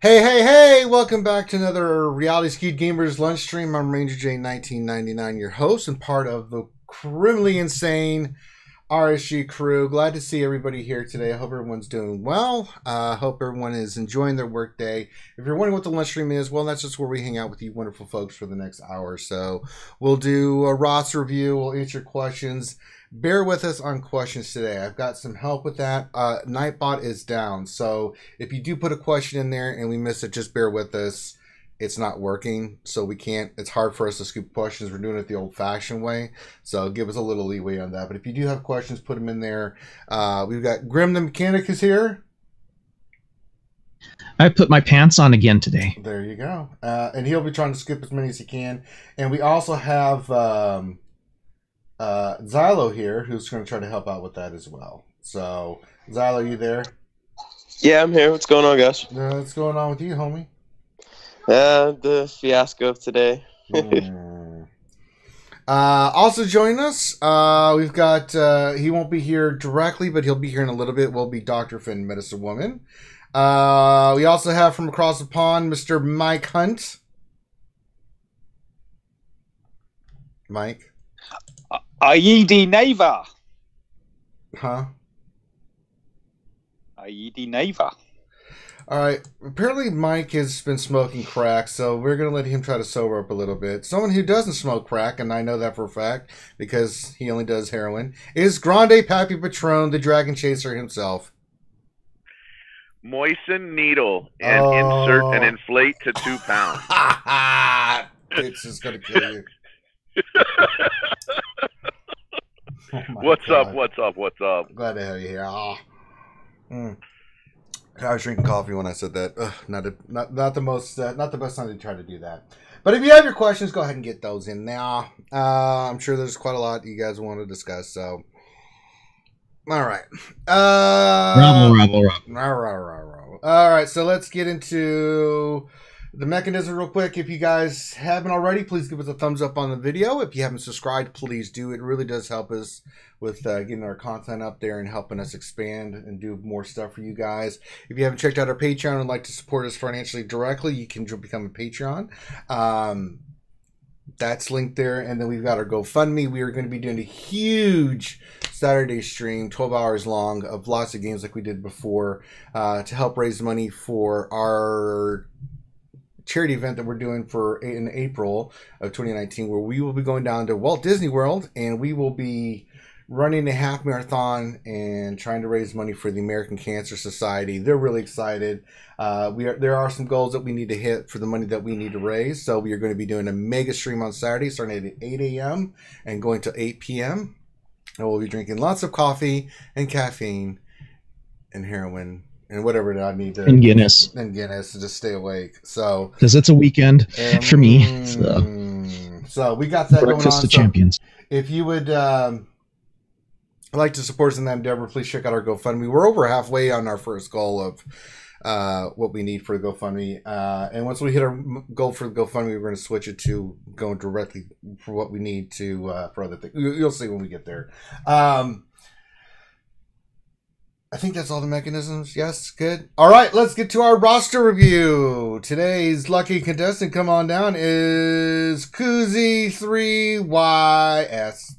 Hey, hey, hey! Welcome back to another Reality Skewed Gamers lunch stream. I'm Ranger J 1999, your host and part of the criminally insane RSG crew. Glad to see everybody here today. I hope everyone's doing well. I hope everyone is enjoying their work day. If you're wondering what the lunch stream is, well, that's just where we hang out with you wonderful folks for the next hour or so. We'll do a roster review. We'll answer questions. Bear with us on questions today. I've got some help with that. Nightbot is down, so if you do put a question in there and we miss it, just bear with us. It's not working, so we can't. It's hard for us to scoop questions. We're doing it the old-fashioned way, so give us a little leeway on that. But if you do have questions, put them in there. We've got Grim the Mechanic is here. I put my pants on again today. There you go. And he'll be trying to skip as many as he can. And we also have Xylo here, who's going to try to help out with that as well. So, Xylo, are you there? Yeah, I'm here. What's going on, guys? What's going on with you, homie? The fiasco of today. Also joining us, we've got, he won't be here directly, but he'll be here in a little bit, will be Dr. Finn, Medicine Woman. We also have from across the pond, Mr. Mike Hunt. Mike? Aidi Neva. Huh? Aidi Neva. All right. Apparently, Mike has been smoking crack, so we're going to let him try to sober up a little bit. Someone who doesn't smoke crack, and I know that for a fact because he only does heroin, is Grande Pappy Patron, the Dragon Chaser himself. Moisten needle and insert and inflate to 2 pounds. It's just going to kill you. Oh what's God. up? What's up? What's up? Glad to have you here. I was drinking coffee when I said that. Ugh, not the best time to try to do that. But if you have your questions, go ahead and get those in now. I'm sure there's quite a lot you guys want to discuss. So, all right. Rabble. All right. So let's get into the mechanism real quick. If you guys haven't already, please give us a thumbs up on the video. If you haven't subscribed, please do. It really does help us with getting our content up there and helping us expand and do more stuff for you guys. If you haven't checked out our Patreon and would like to support us financially directly, you can become a Patreon. That's linked there. And then we've got our GoFundMe. We are going to be doing a huge Saturday stream, 12 hours long, of lots of games like we did before to help raise money for our charity event that we're doing in April of 2019, where we will be going down to Walt Disney World and we will be running a half marathon and trying to raise money for the American Cancer Society. They're really excited. There are some goals that we need to hit for the money that we need to raise. So we are going to be doing a mega stream on Saturday starting at 8 a.m. and going to 8 p.m. And we'll be drinking lots of coffee and caffeine and heroin and whatever I need to. And Guinness. And Guinness to just stay awake. So because it's a weekend for me. So we got that Breakfast going on. to champions. If you would like to support us in that endeavor, please check out our GoFundMe. We're over halfway on our first goal of what we need for the GoFundMe. And once we hit our goal for the GoFundMe, we're going to switch it to going directly for what we need to for other things. You'll see when we get there. I think that's all the mechanisms. Yes, good. All right, let's get to our roster review. Today's lucky contestant, come on down, is Kuzi3YS.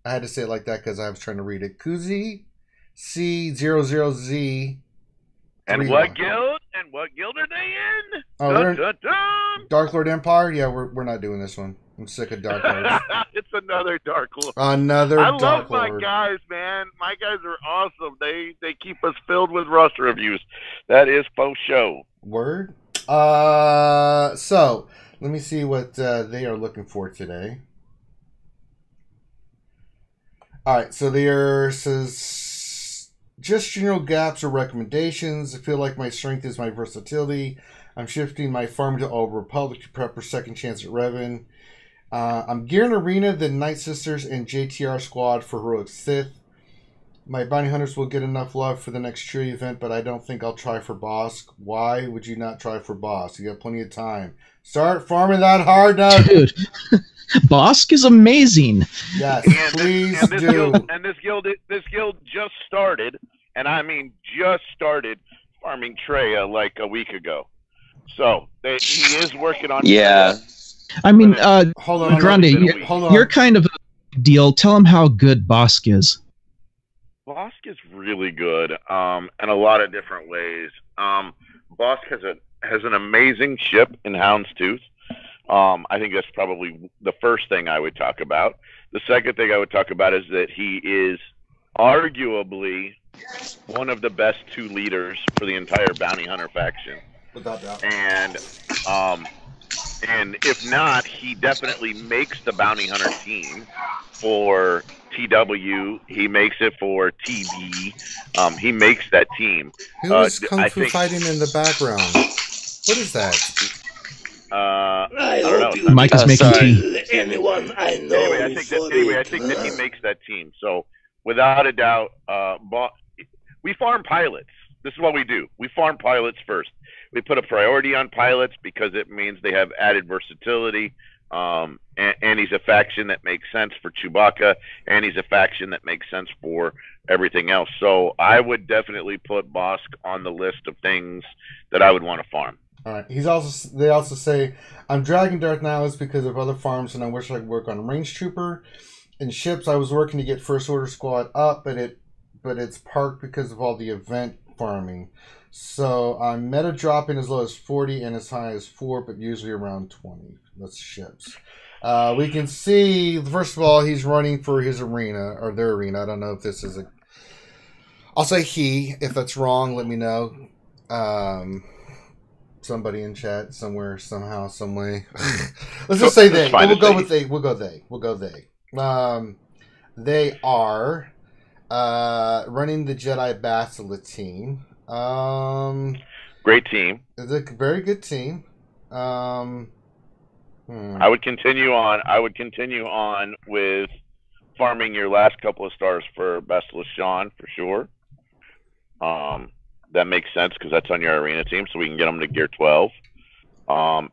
I had to say it like that because I was trying to read it. Kuzi C00Z. And what guild? And what guild are they in? Oh, dun, dun, dun. Dark Lord Empire? Yeah, we're not doing this one. I'm sick of Dark Lords. It's another Dark Lord. Another I Dark love my Lord. guys, man. My guys are awesome. They keep us filled with roster reviews. That is faux show. Word. So let me see what they are looking for today. All right, so there says just general gaps or recommendations. I feel like my strength is my versatility. I'm shifting my farm to Old Republic to prep for second chance at Revan. I'm gearing Arena, the Night Sisters, and JTR Squad for Heroic Sith. My Bounty Hunters will get enough love for the next Cheery event, but I don't think I'll try for Boss. Why would you not try for Boss? You got plenty of time. Start farming that hard now. Dude, Bosk is amazing. Yes, And please this do. This guild just started, and I mean just started farming Treya like a week ago. So he is working on. Yeah. I mean, Hold on, Grande, hold on. you're kind of a deal. Tell him how good Bosk is. Bosk is really good in a lot of different ways. Bosk has an amazing ship in Houndstooth. I think that's probably the first thing I would talk about. The second thing I would talk about is that he is arguably one of the best 2 leaders for the entire bounty hunter faction. Without doubt. And if not, he definitely makes the bounty hunter team for TW. He makes it for TB. He makes that team. Who is Kung Fu fighting in the background? What is that? I don't know. Mike is making tea. Anyone I know. Anyway, I think that he makes that team. So without a doubt, we farm pilots. This is what we do. We farm pilots first. We put a priority on pilots because it means they have added versatility. And he's a faction that makes sense for Chewbacca, and he's a faction that makes sense for everything else. So I would definitely put Bosk on the list of things that I would want to farm. All right. They also say, I'm dragging Darth Nihilus because of other farms, and I wish I could work on Range Trooper and ships. I was working to get First Order Squad up, but it's parked because of all the event farming. So I'm meta dropping as low as 40 and as high as 4, but usually around 20. That's ships. We can see, first of all, he's running for his arena, or their arena. I don't know if this is a... I'll say he. If that's wrong, let me know. Somebody in chat, somewhere, somehow, some way. Let's just say they. We'll go with they. We'll go they. We'll go they. They are running the Jedi Bastila team. Great team. It's a very good team. I would continue on with farming your last couple of stars for Bastila Shan for sure. That makes sense because that's on your arena team, so we can get them to gear 12.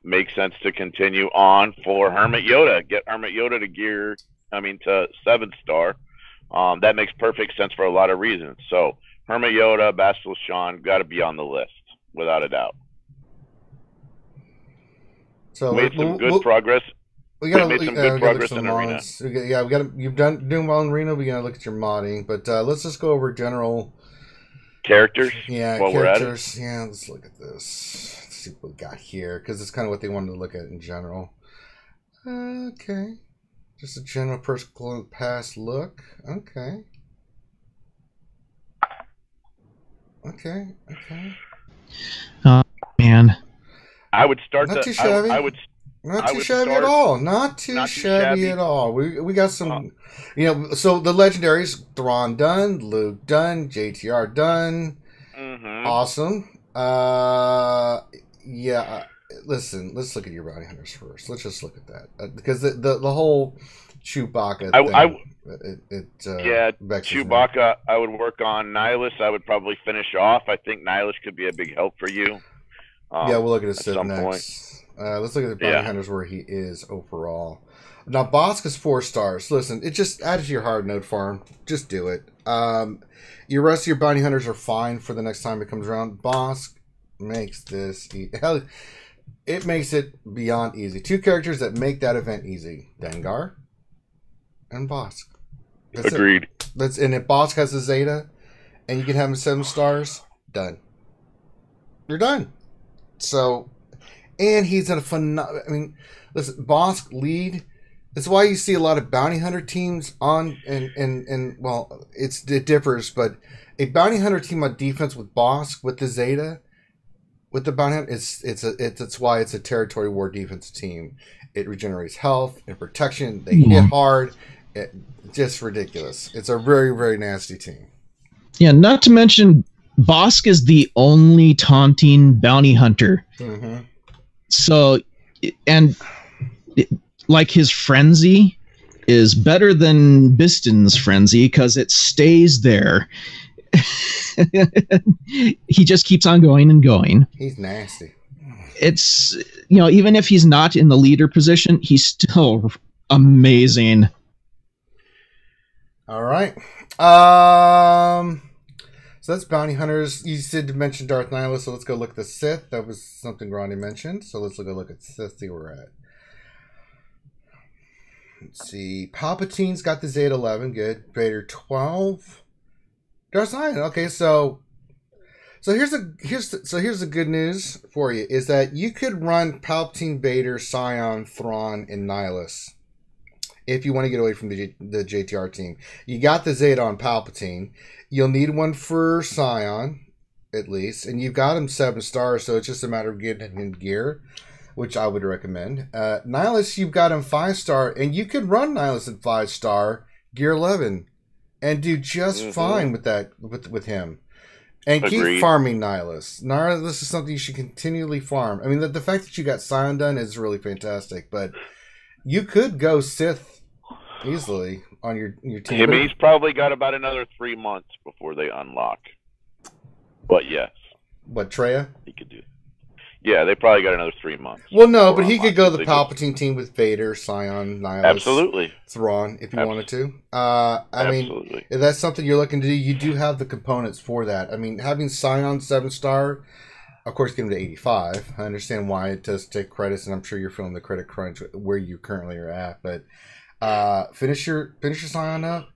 Makes sense to continue on for Hermit Yoda. Get Hermit Yoda to 7-star. That makes perfect sense for a lot of reasons. So Hermit Yoda, Bastila Shan, got to be on the list without a doubt. So made some good progress. We got made some good progress in arena. You've doing well in arena. We got to look at your modding, but let's just go over general characters. Yeah, while characters. We're at it. Yeah, let's look at this. Let's see what we got here because it's kind of what they wanted to look at in general. Okay, just a general first pass look. Okay. Man. I would start not too shabby. Not too shabby at all. Not too shabby at all. We got some, so the legendaries: Thrawn done, Luke done, JTR done. Mm-hmm. Awesome. Listen, let's look at your bounty hunters first. Let's just look at that because the whole Chewbacca thing. Chewbacca. I would work on Nihilus. I would probably finish off. I think Nihilus could be a big help for you. We'll look at his Civ next. Let's look at the bounty hunters where he is overall. Now, Bosk is 4 stars. Listen, it just add it to your hard node farm. Just do it. Your rest of your bounty hunters are fine for the next time it comes around. Bosk makes this it makes it beyond easy. 2 characters that make that event easy: Dengar and Bosk. Agreed. And if Bosk has a Zeta, and you can have him 7 stars, done. You're done. So, and he's in a phenomenal. I mean, listen, Bosk lead. That's why you see a lot of bounty hunter teams on, and well, it differs, but a bounty hunter team on defense with Bosk with the Zeta, with the bounty hunter, it's why it's a territory war defense team. It regenerates health and protection. They hit hard. Just ridiculous. It's a very, very nasty team. Yeah, not to mention, Bosk is the only taunting bounty hunter. Mm-hmm. So, and like his frenzy is better than Biston's frenzy because it stays there. He just keeps on going and going. He's nasty. It's, even if he's not in the leader position, he's still amazing. All right. So that's bounty hunters. You did mention Darth Nihilus, so let's go look at the Sith. That was something Ronnie mentioned. So let's go look at Sith, see where we're at. Let's see. Palpatine's got the Zeta 11, good. Vader 12. Darth Nihilus. Okay, so here's the good news for you is that you could run Palpatine, Vader, Scion, Thrawn, and Nihilus if you want to get away from the JTR team. You got the Zeta on Palpatine. You'll need one for Scion, at least. And you've got him 7 stars, so it's just a matter of getting him in gear, which I would recommend. Nihilus, you've got him 5-star, and you could run Nihilus at 5-star, gear 11, and do just fine with that, with him. And keep farming Nihilus. Nihilus is something you should continually farm. I mean, the fact that you got Scion done is really fantastic, but you could go Sith easily on your team. I mean, he's probably got about another 3 months before they unlock. But yes. What, Treya? He could do. Yeah, they probably got another 3 months. Well, no, but he could go the Palpatine team with Vader, Scion, Nihilus. Absolutely. Thrawn, if you wanted to. I mean, if that's something you're looking to do, you do have the components for that. I mean, having Scion 7-star, of course, get him to 85. I understand why it does take credits, and I'm sure you're feeling the credit crunch where you currently are at. But finish your Scion up,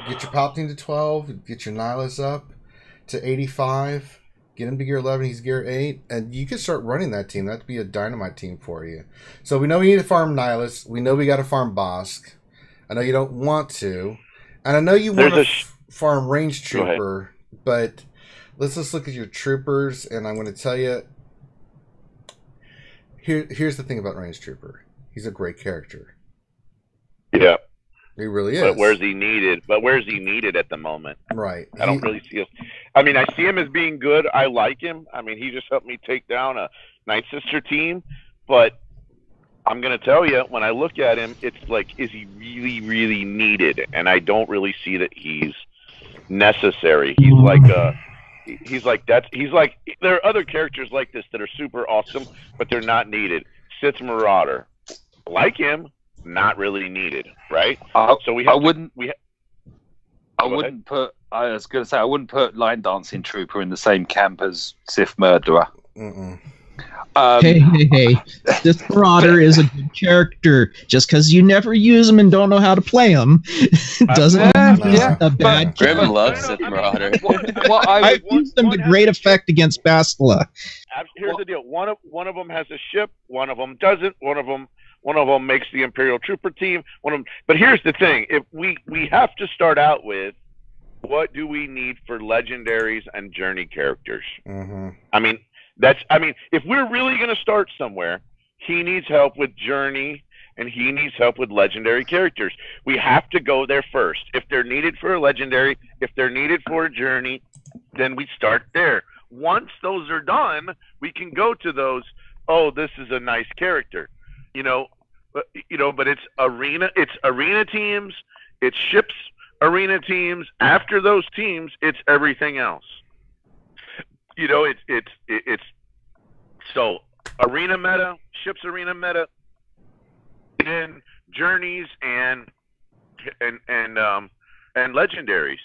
get your Palpatine to 12, get your Nihilus up to 85. Get him to gear 11, he's gear 8, and you can start running that team. That'd be a dynamite team for you. So we know we need to farm Nihilus. We know we got to farm Bosk. I know you don't want to. And I know you want to farm Range Trooper, but let's just look at your troopers, and I'm going to tell you, here's the thing about Range Trooper. He's a great character. Yeah. He really is. But where's he needed at the moment? Right. I don't really see him. I mean, I see him as being good. I like him. I mean, he just helped me take down a Night Sister team. But I'm going to tell you, when I look at him, it's like, is he really, really needed? And I don't really see that he's necessary. He's like there are other characters like this that are super awesome, but they're not needed. Sith Marauder, like him, not really needed, right? I wouldn't put Line Dancing Trooper in the same camp as Sith Murderer. Hey. This Marauder is a good character. Just because you never use him and don't know how to play him doesn't mean he's a bad character. Grim loves Sith Marauder. I've used them to great effect against Bastila. Here's the deal. One of them has a ship. One of them doesn't. One of them makes the Imperial Trooper team. But here's the thing: if we have to start out with, what do we need for legendaries and journey characters? I mean, if we're really going to start somewhere, he needs help with journey and he needs help with legendary characters. We have to go there first. If they're needed for a legendary, if they're needed for a journey, then we start there. Once those are done, we can go to those. Oh, this is a nice character. But it's arena teams, it's ships arena teams. After those teams, it's everything else. It's so arena meta, ships arena meta, then journeys and legendaries.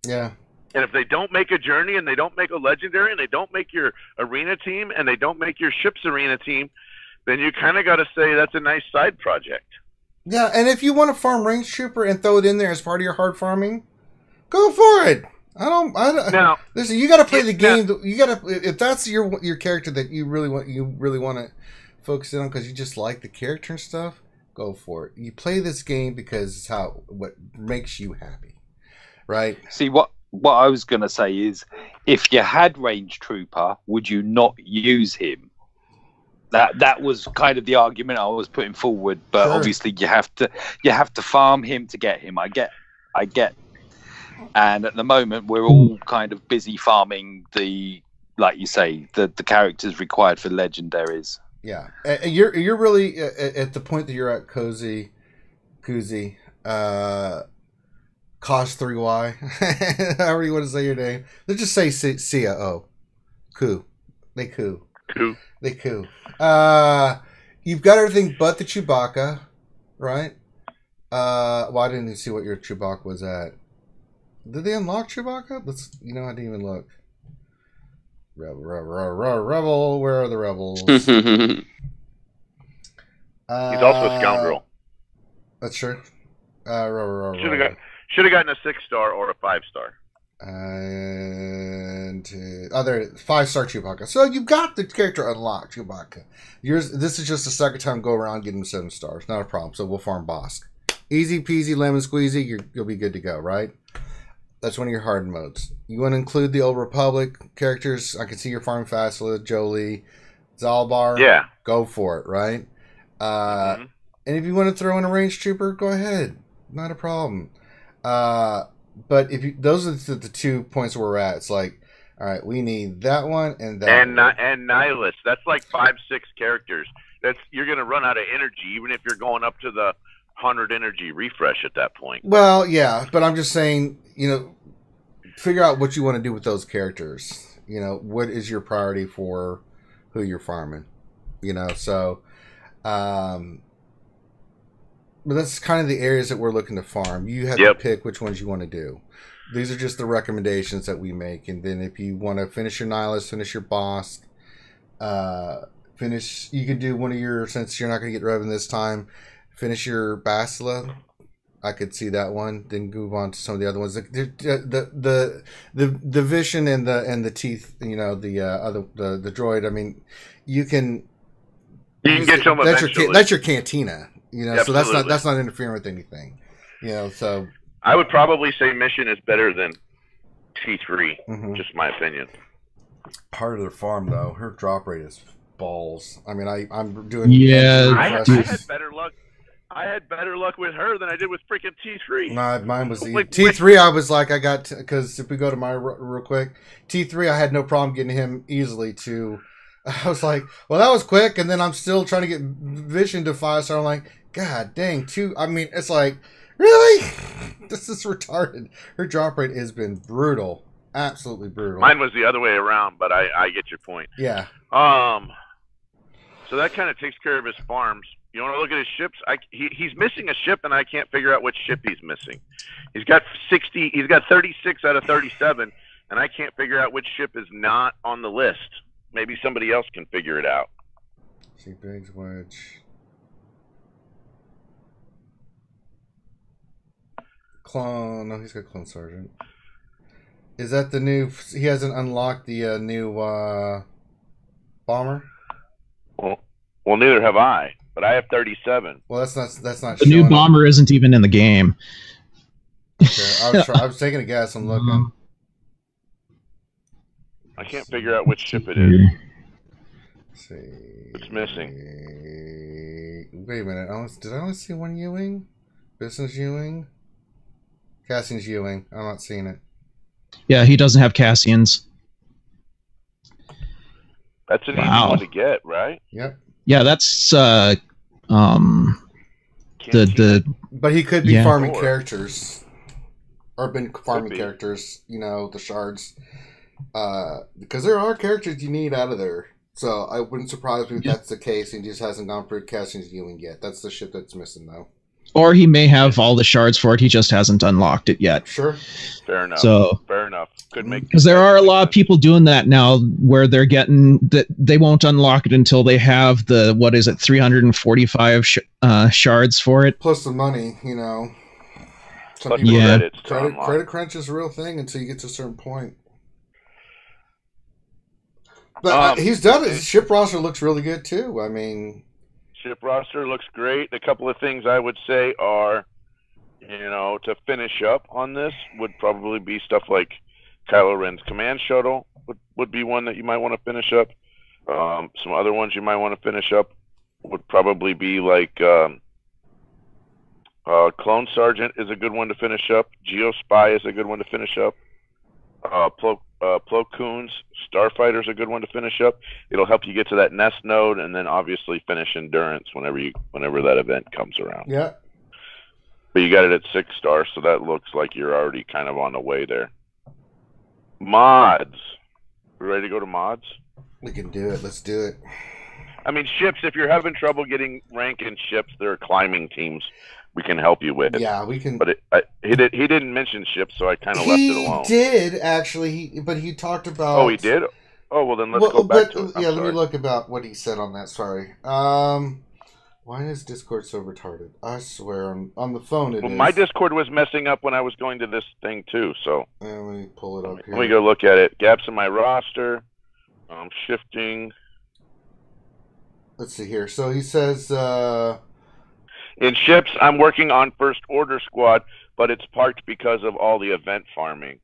Yeah. And if they don't make a journey and they don't make a legendary and they don't make your arena team and they don't make your ships arena team, then you kind of got to say that's a nice side project. Yeah, and if you want to farm Range Trooper and throw it in there as part of your hard farming, go for it. I don't. Now, listen, you got to play the game. You got to, if that's your character that you really want to focus in on because you just like the character and stuff. Go for it. You play this game because it's what makes you happy, right? See what I was going to say is, if you had Range Trooper, would you not use him? That was kind of the argument I was putting forward, but sure. Obviously you have to farm him to get him. I get. And at the moment we're all kind of busy farming like you say, the characters required for legendaries. Yeah, you're really at the point that you're at, Koozie, Cost 3Y, however you want to say your name. Let's just say CAO. Coo. They coo. Coo. They coo. You've got everything but the Chewbacca, right? Well, I didn't see what your Chewbacca was at. Did they unlock Chewbacca? I didn't even look. Rebel. Where are the rebels? He's also a scoundrel. That's true. Should have gotten a 6-star or a 5-star. And there, 5-star Chewbacca. So you got the character unlocked, Chewbacca. This is just the second time go around getting 7 stars. Not a problem. So we'll farm Bosk. Easy peasy lemon squeezy. You'll be good to go, right? That's one of your hard modes. You want to include the Old Republic characters. I can see your farm Phasila, Jolie, Zalbar. Yeah. Go for it, right? And if you want to throw in a range trooper, go ahead. Not a problem. But those are the 2 points where we're at. It's like, all right, we need that one and that and one. And Nihilus. That's like 5-6 characters. You're going to run out of energy, even if you're going up to the 100 energy refresh at that point. Well, yeah, but I'm just saying, figure out what you want to do with those characters. What is your priority for who you're farming? So, but that's kind of the areas that we're looking to farm. You have to pick which ones you want to do. These are just the recommendations that we make. And then if you want to finish your Nihilus, finish your Bosk, you can do one of your, since you're not going to get Revan this time, finish your Basila. I could see that one. Then move on to some of the other ones. The vision and the teeth. The droid. I mean, you can get to them eventually. That's your cantina. So that's not interfering with anything. So I would probably say mission is better than T3. Just my opinion. Part of their farm though, her drop rate is balls. I mean, I'm doing. Yeah, I had better luck. I had better luck with her than I did with freaking T3. Mine was T3. I was like, because if we go to my real quick, T3, I had no problem getting him easily to. I was like, well, that was quick, and then I'm still trying to get Vision to 5-star. I'm like, God dang, 2. I mean, it's like, really? This is retarded. Her drop rate has been brutal, absolutely brutal. Mine was the other way around, but I get your point. Yeah. So that kind of takes care of his farms. You want to look at his ships? He's missing a ship, and I can't figure out which ship he's missing. He's got 60. He's got 36 out of 37, and I can't figure out which ship is not on the list. Maybe somebody else can figure it out. See, Biggs, Wedge, Clone. No, he's got Clone Sergeant. Is that the new? He hasn't unlocked the new bomber. Well, neither have I. But I have 37. Well, that's not. The new bomber isn't even in the game. Okay, I was taking a guess. I'm looking. I can't figure out which ship it is. Let's see. It's missing. Wait a minute. Did I only see one Ewing? Business Ewing? Cassian's Ewing. I'm not seeing it. Yeah, he doesn't have Cassian's. That's an easy one to get, right? Yep. Yeah, that's But he could be farming characters, or been farming characters. The shards, because there are characters you need out of there. So I wouldn't surprise me if that's the case, and he just hasn't gone for Cassian's Ewing yet. That's the ship that's missing, though. Or he may have all the shards for it. He just hasn't unlocked it yet. Sure. Fair enough. Fair enough. Could make, because there are a lot of people doing that now, where they're getting that they won't unlock it until they have the 345 shards for it. Plus the money, Some people credit crunch is a real thing until you get to a certain point. But he's done it. His ship roster looks really good too. I mean, ship roster looks great. A couple of things I would say are, to finish up on this would probably be stuff like Kylo Ren's command shuttle would be one that you might want to finish up. Some other ones you might want to finish up would probably be like Clone Sergeant is a good one to finish up. Geo Spy is a good one to finish up. Plo Koon's Starfighter is a good one to finish up. It'll help you get to that nest node, and then obviously finish Endurance whenever that event comes around. Yeah. But you got it at 6 stars, so that looks like you're already kind of on the way there. Mods. We ready to go to mods? We can do it. Let's do it. I mean, ships. If you're having trouble getting rank in ships, there are climbing teams we can help you with. Yeah, we can. But he didn't mention ships, so I kind of left it alone. He did actually, but he talked about. Oh, he did. Oh, well then let's go back to it. Yeah, let me look about what he said on that. Sorry. Why is Discord so retarded? I swear on the phone it is. My Discord was messing up when I was going to this thing too. So let me pull it up here. Let me go look at it. Gaps in my roster. Shifting. Let's see here. So he says. In ships, I'm working on First Order Squad, but it's parked because of all the event farming.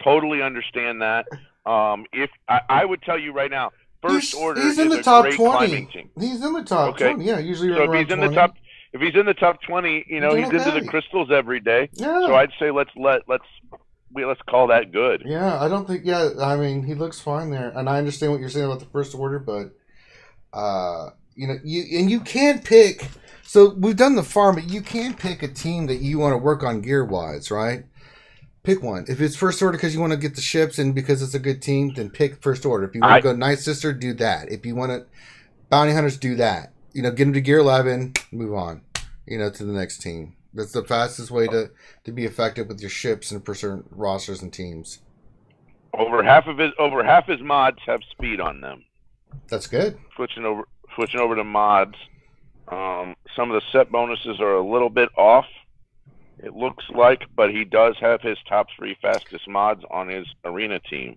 Totally understand that. If I would tell you right now, First Order is a great climbing team. He's in the top 20. Yeah, usually so if he's in 20. the top 20, he's into the crystals every day. Yeah. So I'd say let's call that good. Yeah, I don't think. Yeah, I mean he looks fine there, and I understand what you're saying about the First Order, but you can pick. So we've done the farm, but you can pick a team that you want to work on gear wise, right? Pick one. If it's First Order because you want to get the ships and because it's a good team, then pick First Order. If you want to go Night Sister, do that. If you want to Bounty Hunters, do that. Get them to gear 11, move on. To the next team. That's the fastest way to be effective with your ships and for certain rosters and teams. Over half his mods have speed on them. That's good. Switching over to mods. Some of the set bonuses are a little bit off, it looks like, but he does have his top 3 fastest mods on his arena team.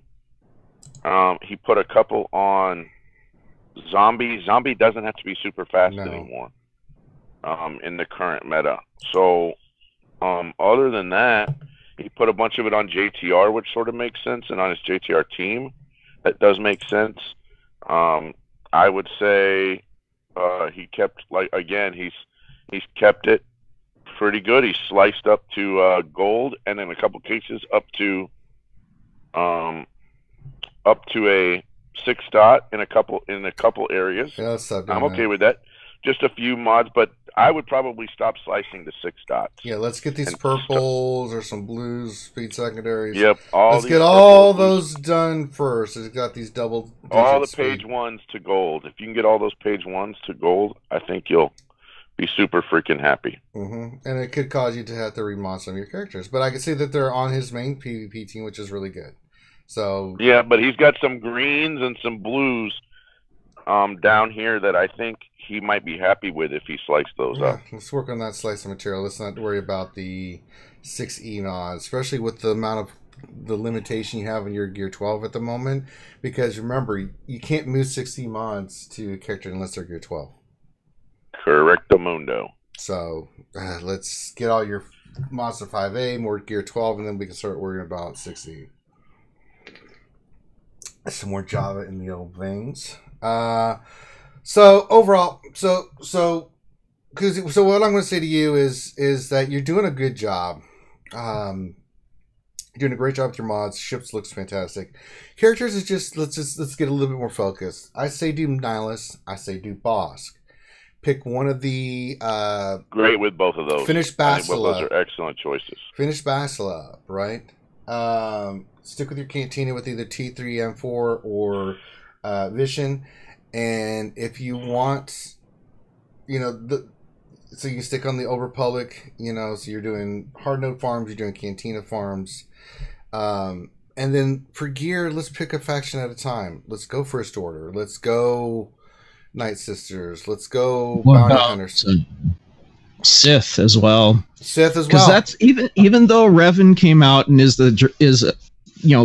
He put a couple on Zombie. Zombie doesn't have to be super fast anymore in the current meta. So other than that, he put a bunch of it on JTR, which sort of makes sense, and on his JTR team, that does make sense. I would say he kept he's kept it pretty good. He's sliced up to gold, and in a couple cases up to a 6 dot in a couple areas. Yeah, I'm okay with that. Just a few mods, but I would probably stop slicing to 6 dots. Yeah, let's get these purples or some blues, speed secondaries. Yep, let's get all those done first. It's got these double. All the page 1s to gold. If you can get all those page 1s to gold, I think you'll be super freaking happy. Mm-hmm. And it could cause you to have to remod some of your characters. But I can see that they're on his main PvP team, which is really good. So yeah, but he's got some greens and some blues down here that I think he might be happy with if he sliced those up. Let's work on that slice of material. Let's not worry about the 6E mods, especially with the amount of the limitation you have in your Gear 12 at the moment. Because remember, you can't move 6E mods to a character unless they're Gear 12. Correctamundo. So let's get all your mods to 5A, more Gear 12, and then we can start worrying about 6E. Some more Java in the old veins. So overall, so what I'm going to say to you is that you're doing a good job. You're doing a great job with your mods. Ships looks fantastic. Characters is just let's get a little bit more focused. I say do Nihilus. I say do Bosk. Pick one of the great with both of those. Finish Bastila. Those are excellent choices. Finish Bastila, right? Stick with your Cantina with either T3, M4, or Vision. And if you want, so you can stick on the Old Republic, so you're doing hard node farms, you're doing Cantina farms. And then for gear, let's pick a faction at a time. Let's go First Order. Let's go Night Sisters. Let's go Bounty Hunters. Sith as well. Because that's even though Revan came out and is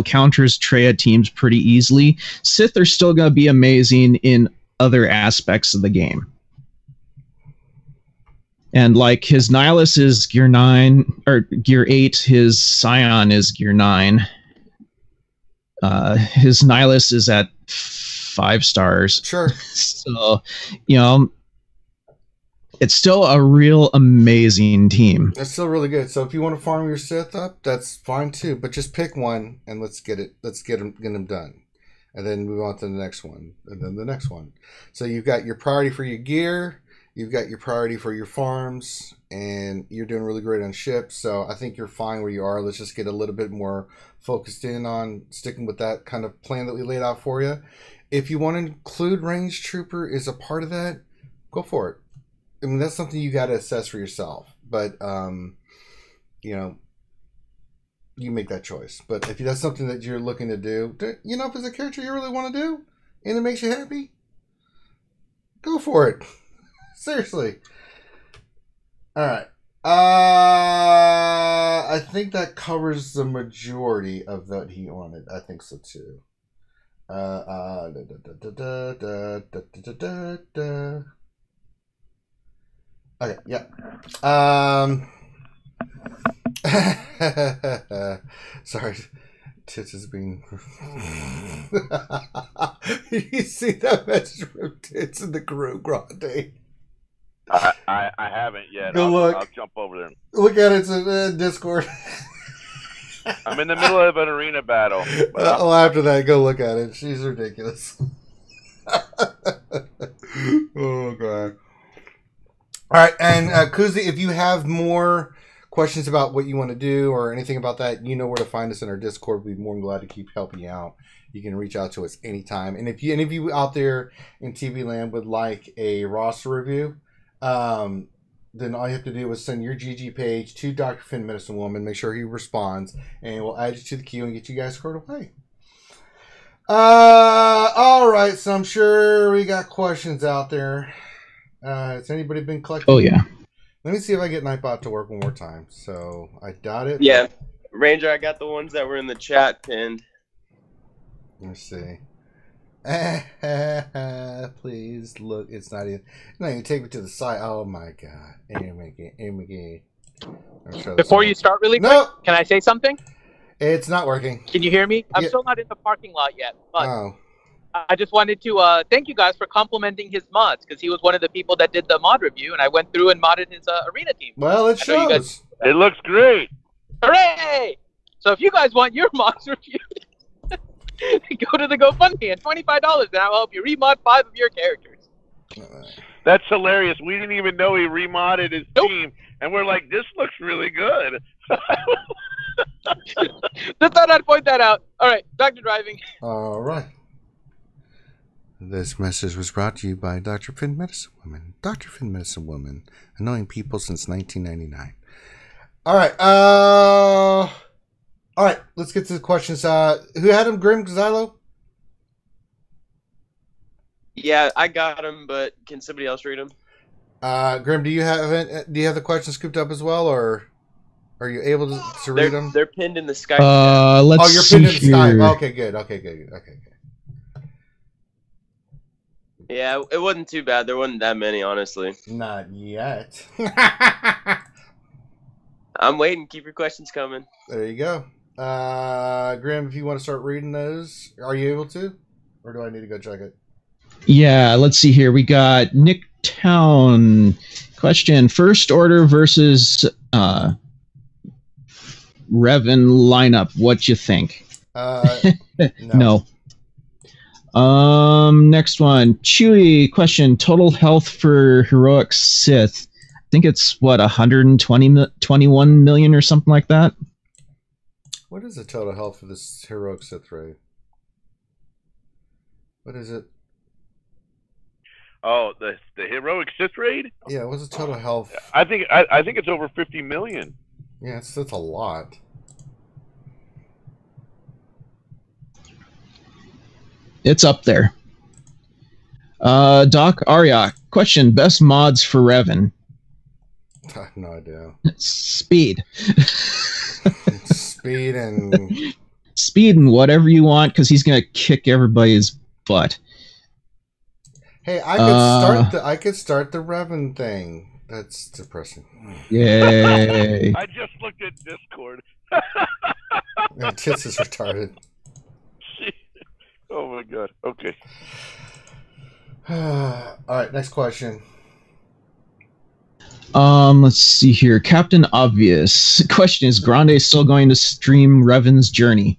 counters Traya teams pretty easily, Sith are still going to be amazing in other aspects of the game. And like his Nihilus is Gear 9 or Gear 8, his Scion is Gear 9. His Nihilus is at 5 stars. Sure. So, it's still a real amazing team. That's still really good. So if you want to farm your Sith up, that's fine too. But just pick one and let's get them done, and then move on to the next one, and then the next one. So you've got your priority for your gear, you've got your priority for your farms, and you're doing really great on ships. So I think you're fine where you are. Let's just get a little bit more focused in on sticking with that kind of plan that we laid out for you. If you want to include Range Trooper as a part of that, go for it. I mean, that's something you got to assess for yourself. But, you know, you make that choice. But if that's something that you're looking to do, you know, if it's a character you really want to do and it makes you happy, go for it. Seriously. All right. I think that covers the majority of what he wanted. I think so too. Okay, yeah. Sorry, Tits is being. You see that message from Tits in the crew, Grande? I haven't yet. I'll jump over there. Look at it. It's in Discord. I'm in the middle of an arena battle. Well, after that, go look at it. She's ridiculous. Oh, God. All right, and Kuzi, if you have more questions about what you want to do or anything about that, you know where to find us in our Discord. We'd be more than glad to keep helping you out. You can reach out to us anytime. And if any of you out there in TV land would like a roster review, then all you have to do is send your GG page to Dr. Finn Medicine Woman. Make sure he responds, and we'll add you to the queue and get you guys squared away. All right, so I'm sure we got questions out there. Has anybody been collecting? Oh, yeah. Let me see if I get Nightbot to work one more time. So I doubt it. Yeah, Ranger, I got the ones that were in the chat pinned. Let's see. Please look. It's not even. No, you take me to the side. Oh my God. Before you start, really quick, can I say something? It's not working. Can you hear me? I'm still not in the parking lot yet, but oh. I just wanted to thank you guys for complimenting his mods, because he was one of the people that did the mod review, and I went through and modded his arena team. Well, it shows. It looks great. Hooray! So if you guys want your mods reviewed, go to the GoFundMe and $25, and I'll help you remod 5 of your characters. That's hilarious. We didn't even know he remodded his team, and we're like, this looks really good. Just thought I'd point that out. All right, back to driving. All right. This message was brought to you by Dr. Finn Medicine Woman. Dr. Finn Medicine Woman, annoying people since 1999. All right. All right. Let's get to the questions. Who had him? Grim Xylo? Yeah, I got them, but can somebody else read them? Grim, do you have the questions scooped up as well, or are you able to read them? They're pinned in the Skype. Let's you're see pinned in the here. Skype. Okay, good. Okay, good. Yeah, it wasn't too bad. There wasn't that many, honestly. Not yet. I'm waiting. Keep your questions coming. There you go. Grim, if you want to start reading those, are you able to? Or do I need to go check it? Yeah, let's see here. We got Nick Town. Question: First Order versus Revan lineup. What you think? No. Next one. Chewy question. Total health for heroic Sith. I think it's 121 million or something like that. What is the total health for this heroic Sith raid? What is it? Oh, the heroic Sith raid? Yeah, what's the total health? I think it's over 50 million. Yeah, that's a lot. It's up there. Doc Arya question: Best mods for Revan? I have no idea. Speed. Speed and whatever you want, because he's gonna kick everybody's butt. Hey, I could start the Revan thing. That's depressing. Yay! I just looked at Discord. Yeah, Tits is retarded. Oh my God. Okay. All right, next question. Let's see here. Captain Obvious. Question: Is Grande still going to stream Revan's journey?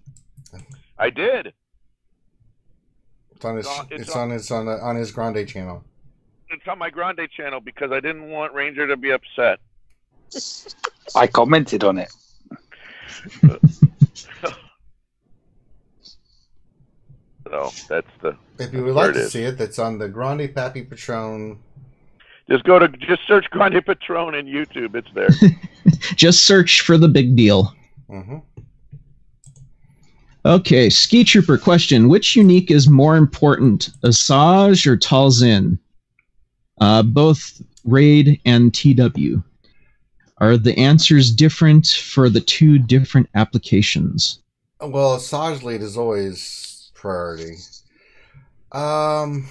I did. It's on his Grande channel. It's on my Grande channel because I didn't want Ranger to be upset. I commented on it. So that's the. If you would like to see it, that's on the Grande Pappy Patron. Just search Grande Patron in YouTube. It's there. Just search for the big deal. Mm-hmm. Okay, Ski Trooper question. Which unique is more important, Asajj or Talzin? Both Raid and TW. Are the answers different for the two different applications? Well, Asajj lead is always priority. Because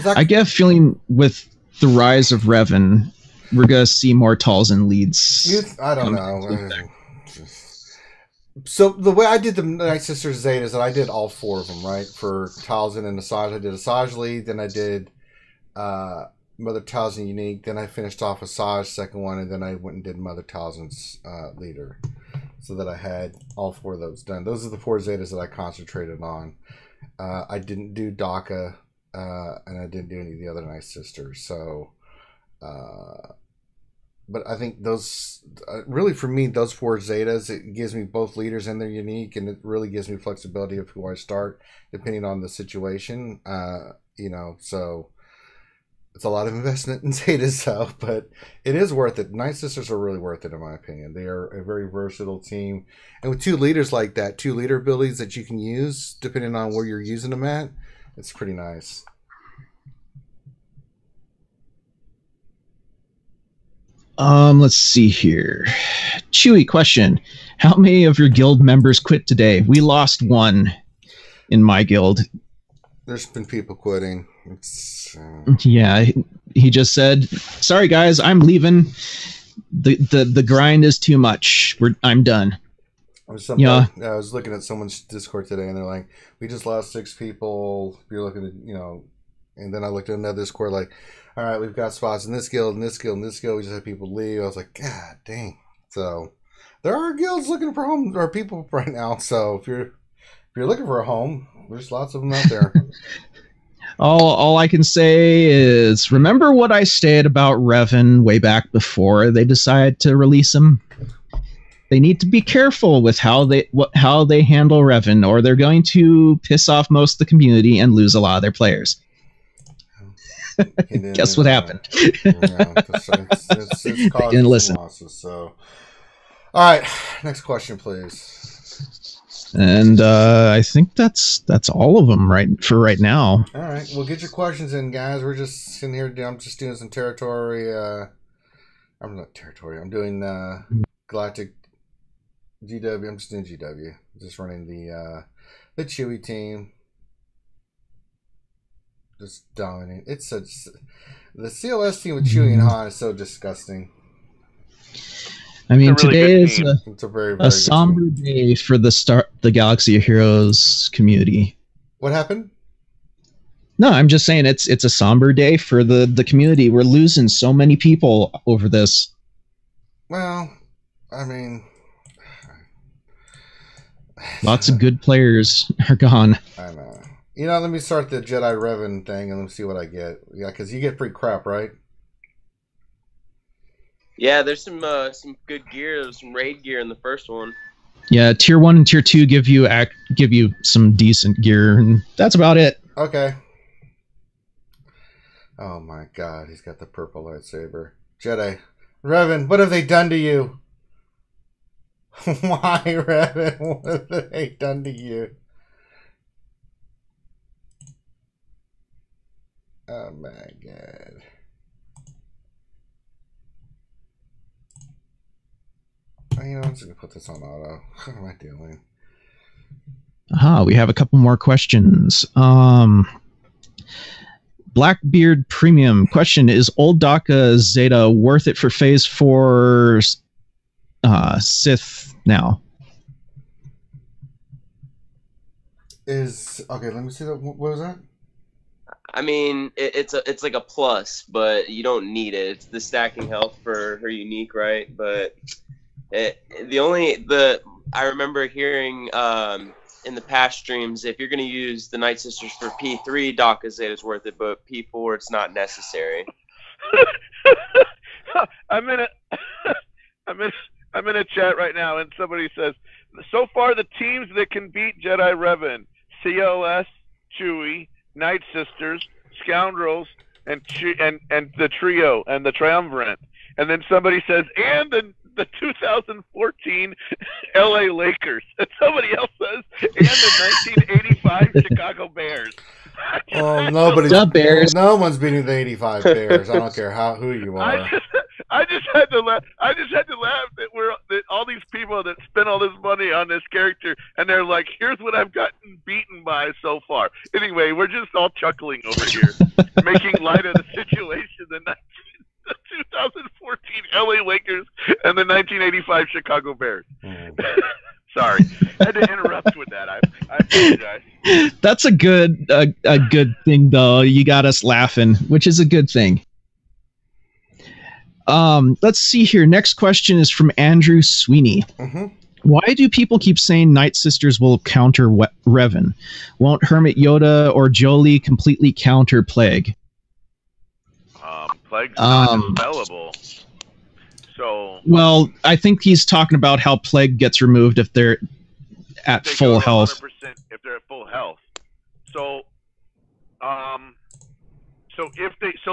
I get a feeling with the rise of Revan, we're going to see more Talzin leads. I don't know. So the way I did the Night Sisters Zeta is that I did all four of them, right? For Talzin and Asajj, I did Asajj lead, then I did Mother Talzin unique, then I finished off Asajj second one, and then I went and did Mother Talzin's leader, so that I had all four of those done. Those are the four Zetas that I concentrated on. I didn't do DACA, and I didn't do any of the other Night Sisters. So, but I think those really for me, those four Zetas, it gives me both leaders and their unique, and it really gives me flexibility of who I start depending on the situation. So. It's a lot of investment in Zetas, though, but it is worth it. Night Sisters are really worth it, in my opinion. They are a very versatile team. And with two leaders like that, two leader abilities that you can use, depending on where you're using them at, it's pretty nice. Let's see here. Chewy question. How many of your guild members quit today? We lost one in my guild. There's been people quitting. Yeah, he just said, "Sorry guys, I'm leaving. The grind is too much. I'm done." I was looking at someone's Discord today, and they're like, "We just lost 6 people." You're looking at, and then I looked at another Discord, like, "All right, we've got spots in this guild, and this guild, and this guild. We just had people leave." I was like, "God dang!" So there are guilds looking for homes or people right now. So if you're looking for a home, there's lots of them out there. All I can say is, remember what I stated about Revan way back before they decided to release him? They need to be careful with how they handle Revan, or they're going to piss off most of the community and lose a lot of their players. Guess what happened? It's they didn't listen. Losses, so. All right, next question, please. And I think that's all of them for right now. All right, well, get your questions in, guys. We're just sitting here. I'm just doing some territory. I'm not territory. I'm doing Galactic GW. I'm just doing GW. Just running the Chewy team. Just dominating. It's such the COS team with Chewy and Han is so disgusting. I mean, today is a very, very a somber day for the Galaxy of Heroes community. What happened? No, I'm just saying it's a somber day for the community. We're losing so many people over this. Well, I mean, lots of good players are gone. I know. Let me start the Jedi Revan thing and let me see what I get. Yeah, because you get free crap, right? Yeah, there's some good gear. There's some raid gear in the first one. Yeah, tier 1 and tier 2 give you some decent gear, and that's about it. Okay. Oh my God, he's got the purple lightsaber. Jedi Revan, what have they done to you? Why, Revan? What have they done to you? Oh my God. I'm just going to put this on auto. What am I doing? We have a couple more questions. Blackbeard Premium question: is Old DACA Zeta worth it for Phase 4 Sith now? Okay, let me see that. What was that? I mean, it's like a plus, but you don't need it. It's the stacking health for her unique, right? But I remember hearing in the past streams, if you're going to use the Night Sisters for P3, DACA Zeta is worth it, but P4 it's not necessary. I'm in a chat right now, and somebody says, so far the teams that can beat Jedi Revan: CLS, Chewie, Night Sisters, Scoundrels, and the trio and the triumvirate. And then somebody says, and the 2014 LA Lakers. And somebody else says, and the 1985 Chicago Bears. Well, The Bears. no one's beating the 85 Bears. I don't care who you are. I just had to laugh. that all these people that spent all this money on this character, and they're like, "Here's what I've gotten beaten by so far." Anyway, we're just all chuckling over here, making light of the situation. The 2014 LA Lakers and the 1985 Chicago Bears. Sorry, I had to interrupt with that. I apologize. That's a good thing, though. You got us laughing, which is a good thing. Let's see here. Next question is from Andrew Sweeney. Mm-hmm. Why do people keep saying Night Sisters will counter Revan? Won't Hermit Yoda or Jolie completely counter Plague? Plague's not dispellable. So, well, I think he's talking about how Plague gets removed if they're at full health. If they're at full health. So, so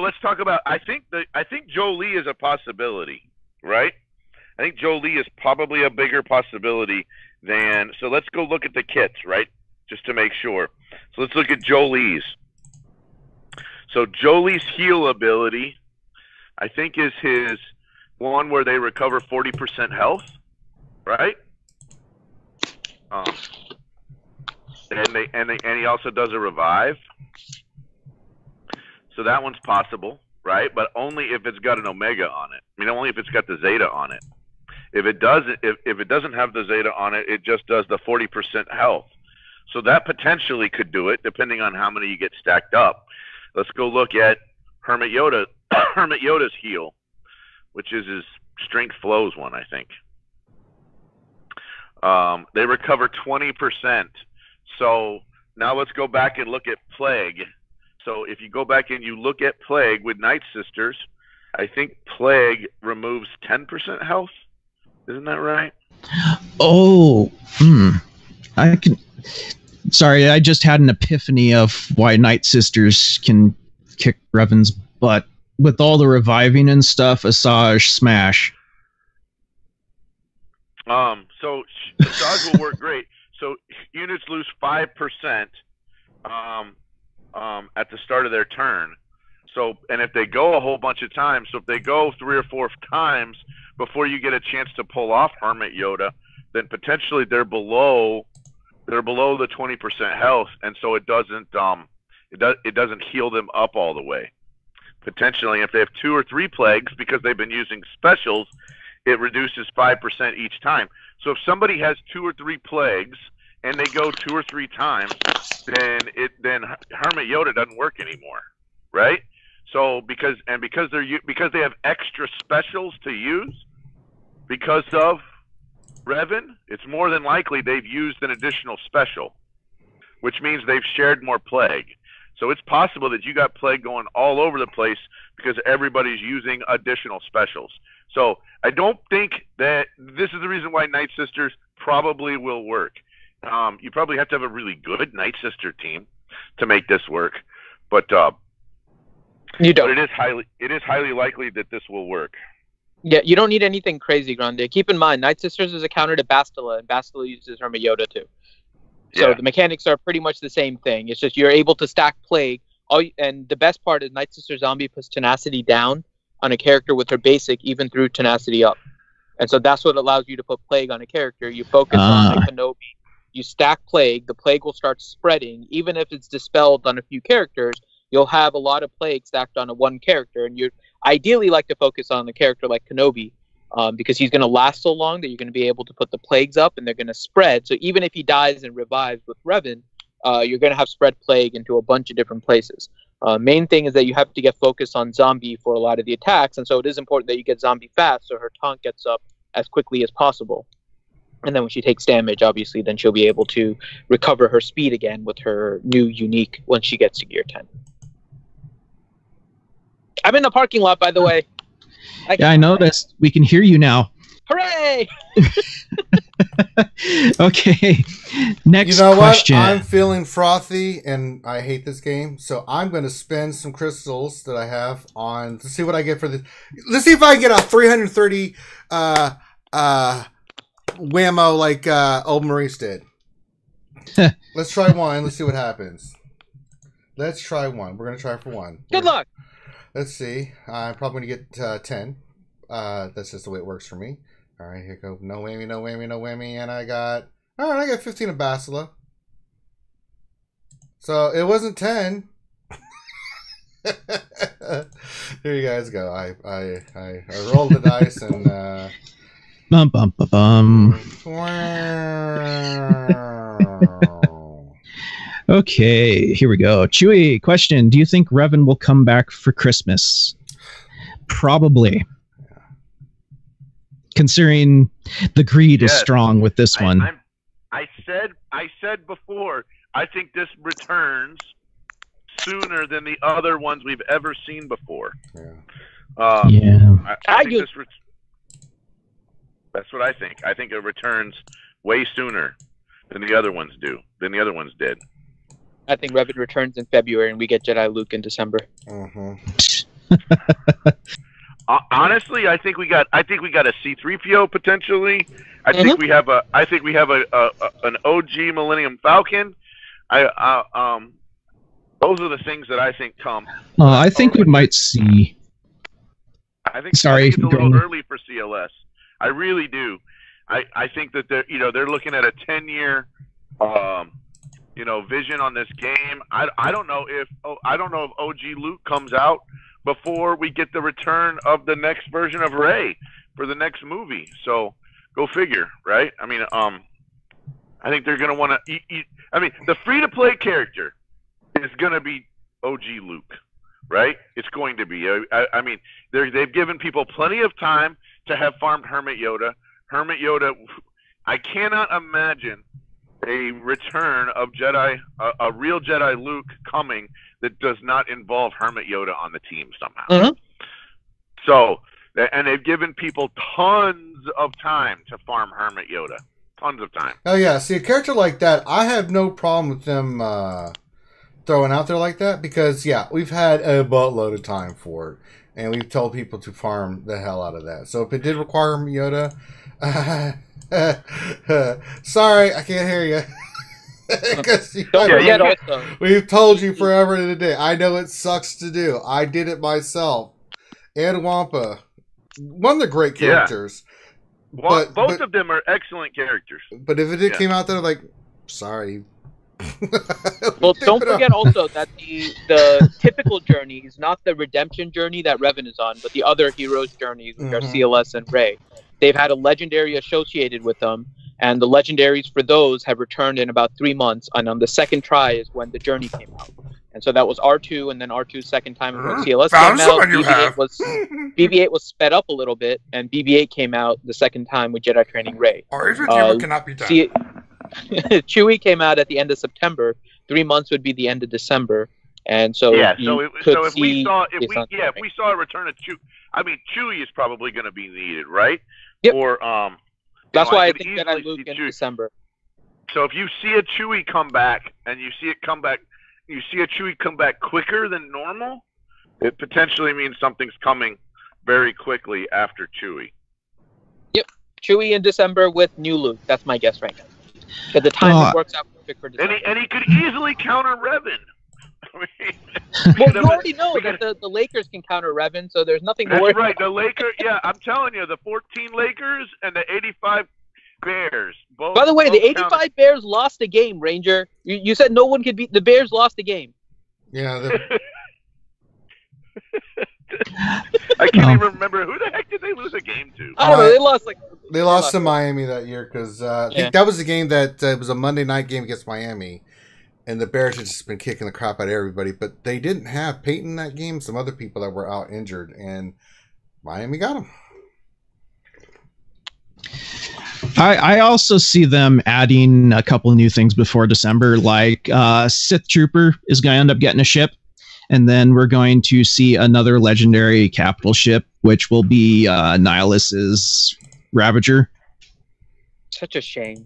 let's talk about. I think Jolie is a possibility, right? I think Jolie is probably a bigger possibility than. So let's go look at the kits, right? Just to make sure. So let's look at Jolie's. So Jolie's heal ability, I think, is his one where they recover 40% health, right? And he also does a revive. So that one's possible, right? But only if it's got an Omega on it. I mean, only if it's got the Zeta on it. If it doesn't have the Zeta on it, it just does the 40% health. So that potentially could do it, depending on how many you get stacked up. Let's go look at Hermit Yoda. Hermit Yoda's heal, which is his strength flows one, I think. They recover 20%. So now let's go back and look at Plague. So if you go back and you look at Plague with Night Sisters, I think Plague removes 10% health. Isn't that right? Oh, Sorry, I just had an epiphany of why Night Sisters can kick Revan's butt. With all the reviving and stuff, Asajj smash. So Asajj will work great. So units lose 5% at the start of their turn. So, and if they go a whole bunch of times, so if they go 3 or 4 times before you get a chance to pull off Hermit Yoda, then potentially they're below the 20% health, and so it doesn't heal them up all the way. Potentially, if they have 2 or 3 plagues because they've been using specials, it reduces 5% each time. So if somebody has 2 or 3 plagues and they go 2 or 3 times, then Hermit Yoda doesn't work anymore, right? So because they have extra specials to use because of Revan, it's more than likely they've used an additional special, which means they've shared more plague. So it's possible that you got plague going all over the place because everybody's using additional specials. So I don't think that this is the reason why Night Sisters probably will work. You probably have to have a really good Night Sister team to make this work, but you don't. But it is highly likely that this will work. Yeah, you don't need anything crazy, Grande. Keep in mind, Night Sisters is a counter to Bastila, and Bastila uses Hermit Yoda too. So the mechanics are pretty much the same thing. It's just you're able to stack Plague. And the best part is Night Sister Zombie puts Tenacity down on a character with her basic, even through Tenacity up. And so that's what allows you to put Plague on a character. You focus on a Kenobi. You stack Plague. The Plague will start spreading. Even if it's dispelled on a few characters, you'll have a lot of Plague stacked on one character. And you ideally like to focus on a character like Kenobi. Because he's going to last so long that you're going to be able to put the plagues up and they're going to spread. So even if he dies and revives with Revan, you're going to have spread plague into a bunch of different places. Main thing is that you have to get focused on Zombie for a lot of the attacks. And so it is important that you get Zombie fast so her taunt gets up as quickly as possible. And then when she takes damage, obviously, then she'll be able to recover her speed again with her new unique once she gets to gear 10. I'm in the parking lot, by the way. Yeah, I noticed. We can hear you now. Hooray! Okay. Next You know question. what? I'm feeling frothy, and I hate this game, so I'm going to spend some crystals that I have on to see what I get for this. Let's see if I can get a 330 whammo like old Maurice did. Let's try one. Let's see what happens. Let's try one. We're going to try for one. Good luck. Let's see. I'm probably going to get 10. That's just the way it works for me. All right, here go. No whammy, no whammy, no whammy. And I got 15 of Basila. So it wasn't 10. Here you guys go. I rolled the dice and Bum, bum, bum, bum. Okay, here we go. Chewy, question. Do you think Revan will come back for Christmas? Probably. Considering the greed is strong with this one. I said before, I think this returns sooner than the other ones we've ever seen before. Yeah. I think that's what I think. I think it returns way sooner than the other ones did. I think Revan returns in February, and we get Jedi Luke in December. Honestly, I think we got a C-3PO potentially. I think we have an OG Millennium Falcon. Those are the things that I think come. I think we might see. I think it's a little early for CLS. I really do. I think that they're looking at a 10-year vision on this game. I don't know if OG Luke comes out before we get the return of the next version of Rey for the next movie. So go figure, right? I mean, I think they're going to want to the free-to-play character is going to be OG Luke, right? It's going to be. I mean, they've given people plenty of time to have farmed Hermit Yoda. Hermit Yoda, I cannot imagine a return of a real Jedi Luke coming that does not involve Hermit Yoda on the team somehow. So, and they've given people tons of time to farm Hermit Yoda. Tons of time. Oh, yeah. See, a character like that, I have no problem with them throwing out there like that because, yeah, we've had a boatload of time for it. And we've told people to farm the hell out of that. So if it did require Hermit Yoda, sorry, I can't hear you. We've told you forever and a day. I know it sucks to do. I did it myself. And Wampa. One of the great characters. Yeah. Both of them are excellent characters. But if it came out there like, sorry. Well, don't forget also that the typical journey is not the redemption journey that Revan is on, but the other heroes' journeys, which are CLS and Rey. They've had a legendary associated with them, and the legendaries for those have returned in about 3 months, and on the second try is when the journey came out. And so that was R2, and then R2's second time when CLS came out. BB-8 was sped up a little bit, and BB-8 came out the second time with Jedi Training Rey. R2 cannot be done. Chewie came out at the end of September. 3 months would be the end of December, and so if we saw a return of Chewie, I mean Chewie is probably going to be needed, right? Yep. Or that's why I think Jedi Luke in December. So if you see a Chewie come back, and you see a Chewie come back quicker than normal, it potentially means something's coming very quickly after Chewie. Yep, Chewie in December with new Luke. That's my guess right now. Because the timing works out perfect for December. And he could easily counter Revan. Well, you already know that the Lakers can counter Revan, so there's nothing to worry about. That's right. The Lakers, I'm telling you, the 14 Lakers and the 85 Bears. By the way, the 85 Bears lost a game, Ranger. You said no one could beat the Bears. Lost a game. Yeah. I can't even remember who the heck did they lose a game to. I don't know. They lost to Miami that year because I think that was the game that it was a Monday night game against Miami, and the Bears had just been kicking the crap out of everybody. But they didn't have Peyton in that game. Some other people that were out injured, and Miami got them. I also see them adding a couple of new things before December, like Sith Trooper is going to end up getting a ship. And then we're going to see another legendary capital ship, which will be Nihilus's Ravager. Such a shame.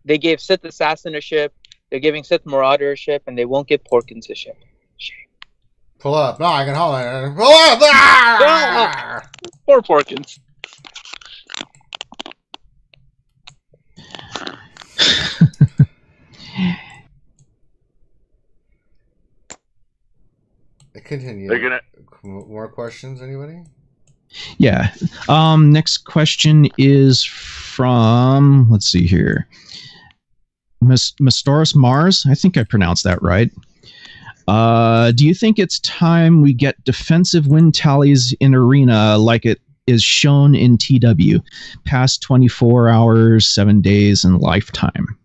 They gave Sith Assassin a ship. They're giving Sith Marauder a ship, and they won't give Porkins a ship. Shame. Pull up. No, I can hold it. Pull up. Ah! Poor Porkins. Continue. They're gonna. More questions, anybody? Yeah. Next question is from, let's see here, Mastoris Mars. I think I pronounced that right. Do you think it's time we get defensive win tallies in Arena like it is shown in TW? Past 24 hours, 7 days, and lifetime.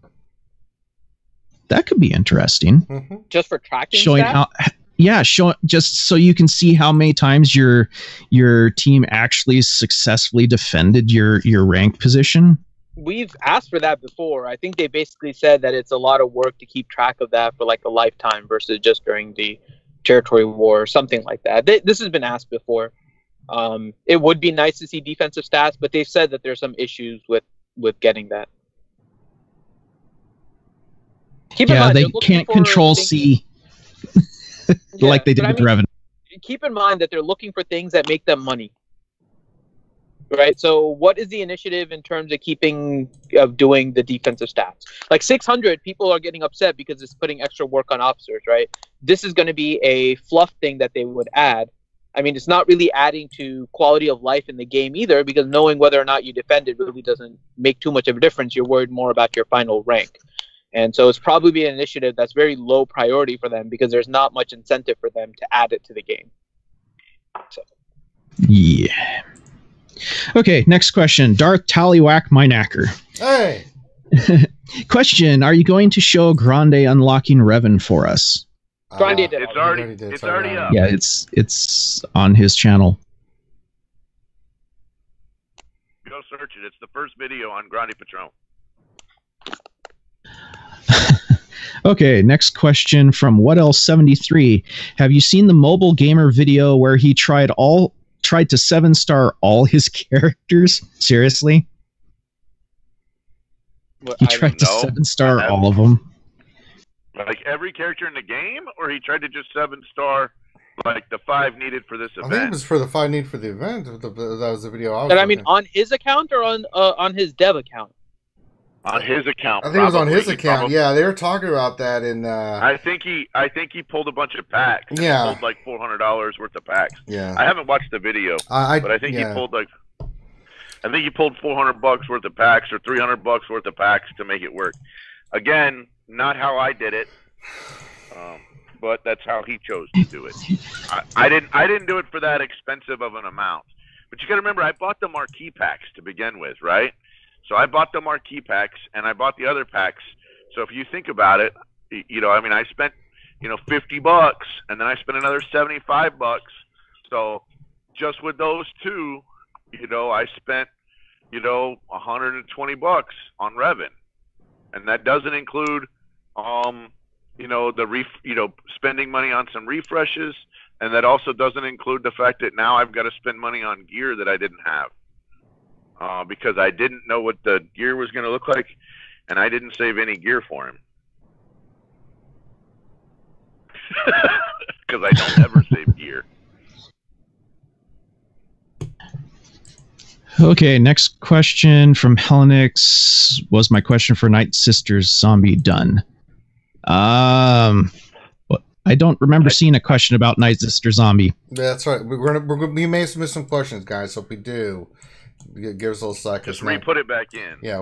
That could be interesting. Mm-hmm. Just for tracking showing stats? how. Yeah, just so you can see how many times your team actually successfully defended your rank position. We've asked for that before. I think they basically said that it's a lot of work to keep track of that for like a lifetime versus just during the territory war or something like that. This has been asked before. It would be nice to see defensive stats, but they've said that there's some issues with getting that. Keep in mind, they can't control C. Like they did with Revan. Keep in mind that they're looking for things that make them money. Right? So what is the initiative in terms of doing the defensive stats? Like 600, people are getting upset because it's putting extra work on officers, right? This is going to be a fluff thing that they would add. I mean, it's not really adding to quality of life in the game either, because knowing whether or not you defended really doesn't make too much of a difference. You're worried more about your final rank. And so it's probably an initiative that's very low priority for them because there's not much incentive for them to add it to the game. So. Yeah. Okay, next question. Darth Tallywhack my knacker. Hey! Question, are you going to show Grande unlocking Revan for us? Grande did. It's already up. Yeah, it's on his channel. Go search it. It's the first video on Grande Patron. Okay, next question from What Else 73. Have you seen the mobile gamer video where he tried to 7-star all his characters? Seriously? He tried to 7-star all of them. Like every character in the game, or he tried to just 7-star like the 5 needed for this event? I think it was for the 5 needed for the event. That was the video I was But I mean, on his account or on his dev account? On his account. I think it was on his account. Yeah, they were talking about that in. I think he pulled a bunch of packs. Yeah. He pulled like $400 worth of packs. Yeah. I haven't watched the video, but I think he pulled I think he pulled $400 worth of packs or $300 worth of packs to make it work. Again, not how I did it, but that's how he chose to do it. I didn't do it for that expensive of an amount. But you got to remember, I bought the marquee packs to begin with, right? So I bought the marquee packs and I bought the other packs. So if you think about it, I spent, $50 and then I spent another $75. So just with those two, I spent, $120 on Revan. And that doesn't include, spending money on some refreshes. And that also doesn't include the fact that now I've got to spend money on gear that I didn't have. Because I didn't know what the gear was going to look like, and I didn't save any gear for him. Because I don't ever save gear. Okay, next question from Helenix. Was my question for Night Sisters Zombie done? I don't remember seeing a question about Night Sister Zombie. That's right. We may miss some questions, guys. So if we do, give us a little second. Just re-put it back in. Yeah,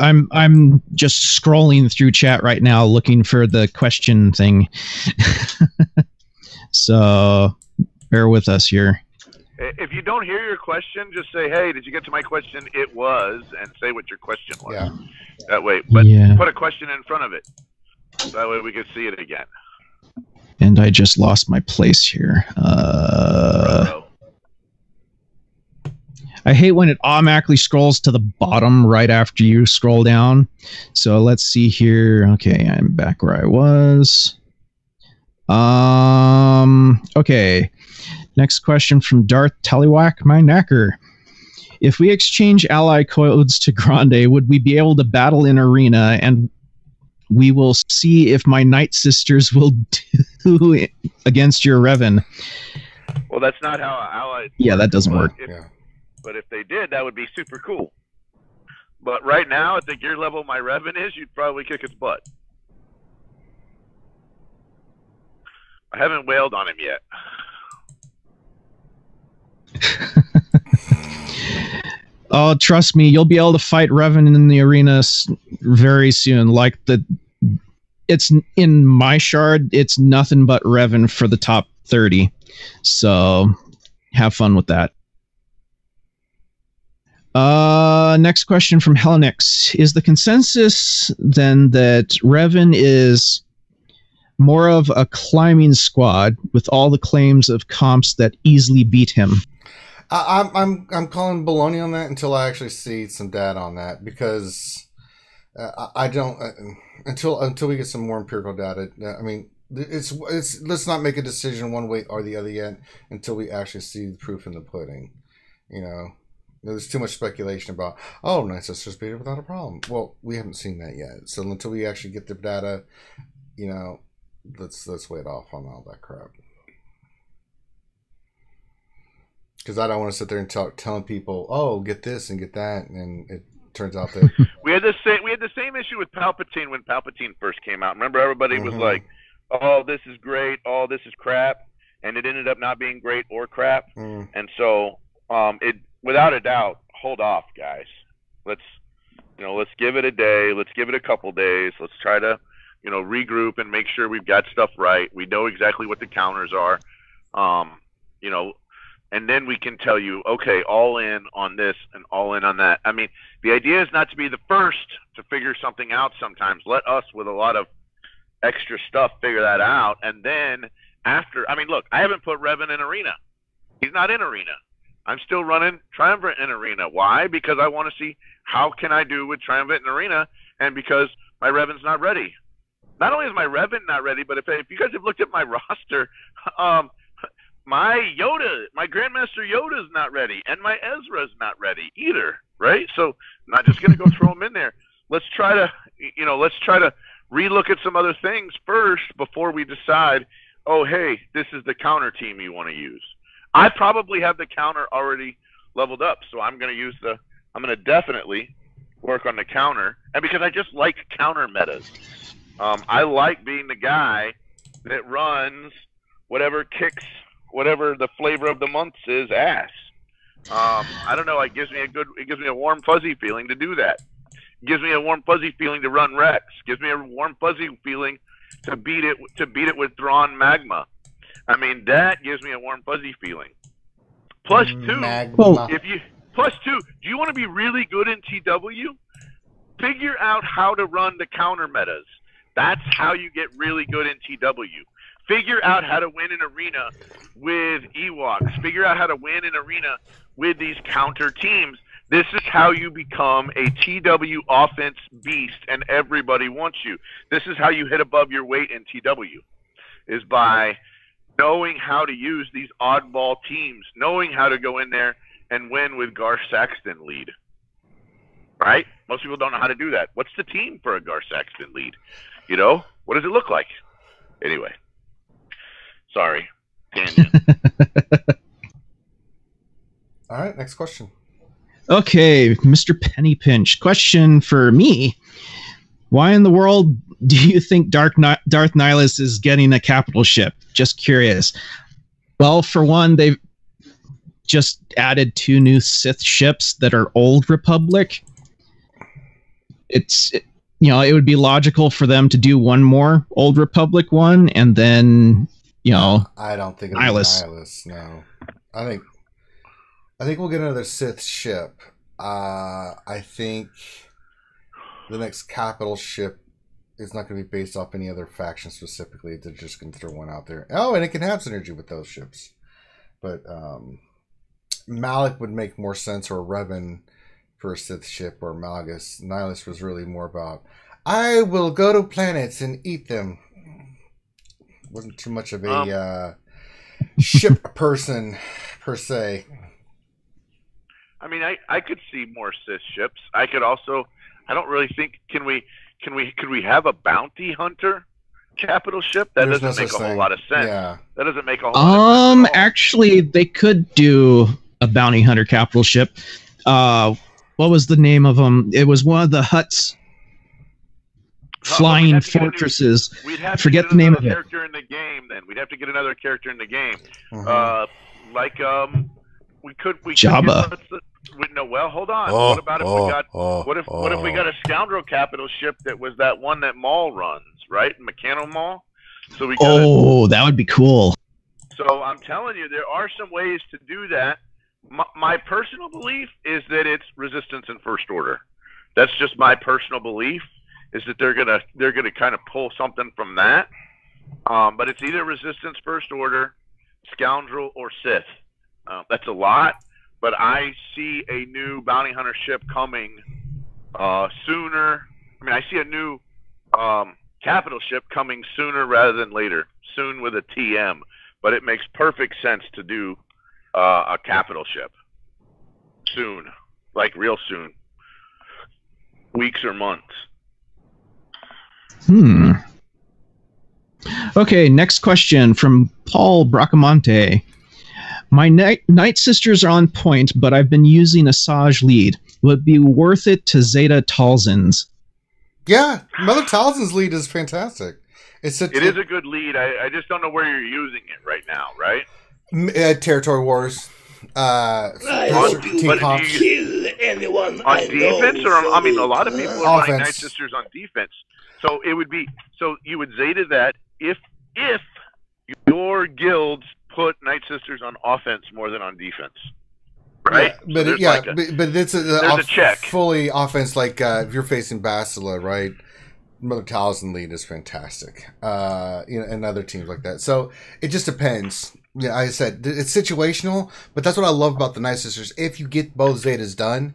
I'm just scrolling through chat right now looking for the question thing. So bear with us here. If you don't hear your question, just say, "Hey, did you get to my question?" It was, and say what your question was. Yeah. That way, but put a question in front of it. That way we can see it again. And I just lost my place here. I hate when it automatically scrolls to the bottom right after you scroll down. So let's see here. Okay, I'm back where I was. Okay. Next question from Darth Tallywhack, my knacker. If we exchange ally codes to Grande, would we be able to battle in arena? And we will see if my Night Sisters will do against your Revan. Well, that's not how allies. Yeah, that doesn't work. But if they did, that would be super cool. But right now, at the gear level my Revan is, you'd probably kick its butt. I haven't wailed on him yet. Oh, trust me, you'll be able to fight Revan in the arena very soon. Like it's in my shard, it's nothing but Revan for the top 30. So have fun with that. Next question from Helenix. Is the consensus then that Revan is more of a climbing squad with all the claims of comps that easily beat him? I'm calling baloney on that until I actually see some data on that, because I don't until we get some more empirical data. I mean, it's let's not make a decision one way or the other yet until we actually see the proof in the pudding. You know, there's too much speculation about, oh, Night Sisters beat it without a problem. Well, we haven't seen that yet. So until we actually get the data, you know, let's wait off on all that crap. Because I don't want to sit there and telling people, oh, get this and get that, and it turns out that we had the same issue with Palpatine when Palpatine first came out. Remember, everybody was like, oh, this is great, oh, this is crap, and it ended up not being great or crap. And so it, without a doubt, hold off, guys. Let's give it a day, let's give it a couple days, let's try to regroup and make sure we've got stuff right. We know exactly what the counters are, and then we can tell you, okay, all in on this and all in on that. I mean, the idea is not to be the first to figure something out sometimes. Let us, with a lot of extra stuff, figure that out. And then after, I mean, look, I haven't put Revan in Arena. He's not in Arena. I'm still running Triumvirate in Arena. Why? Because I want to see how can I do with Triumvirate in Arena, and because my Revan's not ready. Not only is my Revan not ready, but if you guys have looked at my roster, my Grandmaster Yoda's not ready, and my Ezra's not ready either, right? So I'm not just going to go throw them in there. Let's try to relook at some other things first before we decide, oh, hey, this is the counter team you want to use. I probably have the counter already leveled up, so I'm going to definitely work on the counter, and because I just like counter metas. I like being the guy that runs whatever kicks whatever the flavor of the month is ass. I don't know. It gives me a warm fuzzy feeling to do that. It gives me a warm fuzzy feeling to run Rex. It gives me a warm fuzzy feeling to beat it with Thrawn Magma. I mean, that gives me a warm fuzzy feeling. Plus two, do you want to be really good in TW? Figure out how to run the counter metas. That's how you get really good in TW. Figure out how to win an arena with Ewoks. Figure out how to win an arena with these counter teams. This is how you become a TW offense beast, and everybody wants you. This is how you hit above your weight in TW, is by knowing how to use these oddball teams, knowing how to go in there and win with Gar Saxton lead. Right? Most people don't know how to do that. What's the team for a Gar Saxton lead? What does it look like? Anyway. Sorry. Tangent. All right, next question. Okay, Mr. Penny Pinch. Question for me. Why in the world do you think Darth Nihilus is getting a capital ship? Just curious. Well, for one, they've just added 2 new Sith ships that are Old Republic. It would be logical for them to do one more Old Republic one, and then, I don't think it'll be Nihilus. No, I think we'll get another Sith ship. I think the next capital ship is not going to be based off any other faction specifically. They're just going to throw one out there. Oh, and it can have synergy with those ships. But Malik would make more sense, or Revan for a Sith ship, or Malgus. Nihilus was really more about, I will go to planets and eat them. Wasn't too much of a ship person per se. I mean, I could see more Sith ships. I could also. I don't really think. Could we have a bounty hunter capital ship? That doesn't make a whole lot of sense. Yeah. That doesn't make a whole lot of sense. Actually, they could do a bounty hunter capital ship. What was the name of them? It was one of the Hutt's flying fortresses. I forget the name of it. Character in the game. Then we'd have to get another character in the game. We could Jabba. No, well, hold on. What about if we got? What if we got a scoundrel capital ship that was that one that Maul runs, right? Meccano Maul. So we. That would be cool. So I'm telling you, there are some ways to do that. My personal belief is that it's Resistance and First Order. That's just my personal belief. Is that they're gonna kind of pull something from that. But it's either Resistance, First Order, Scoundrel, or Sith. That's a lot. But I see a new bounty hunter ship coming sooner. I mean, I see a new capital ship coming sooner rather than later. Soon with a TM. But it makes perfect sense to do a capital ship. Soon. Like real soon. Weeks or months. Okay, next question from Paul Bracamonte. My Night Sisters are on point, but I've been using Asajj lead. Will it be worth it to Zeta Talzin's? Yeah, Mother Talzin's lead is fantastic. It is a good lead. I just don't know where you're using it right now, right? Territory Wars. I hope you kill anyone on defense, or I mean, a lot of people are running Night Sisters on defense. So it would be you would Zeta that if your guilds put Night Sisters on offense more than on defense, right? Yeah, but it's a check. Fully offense. Like if you're facing Bastila, right? Mother Talzin lead is fantastic. And other teams like that. So it just depends. Yeah, I said it's situational, but that's what I love about the Night Sisters. If you get both Zetas done,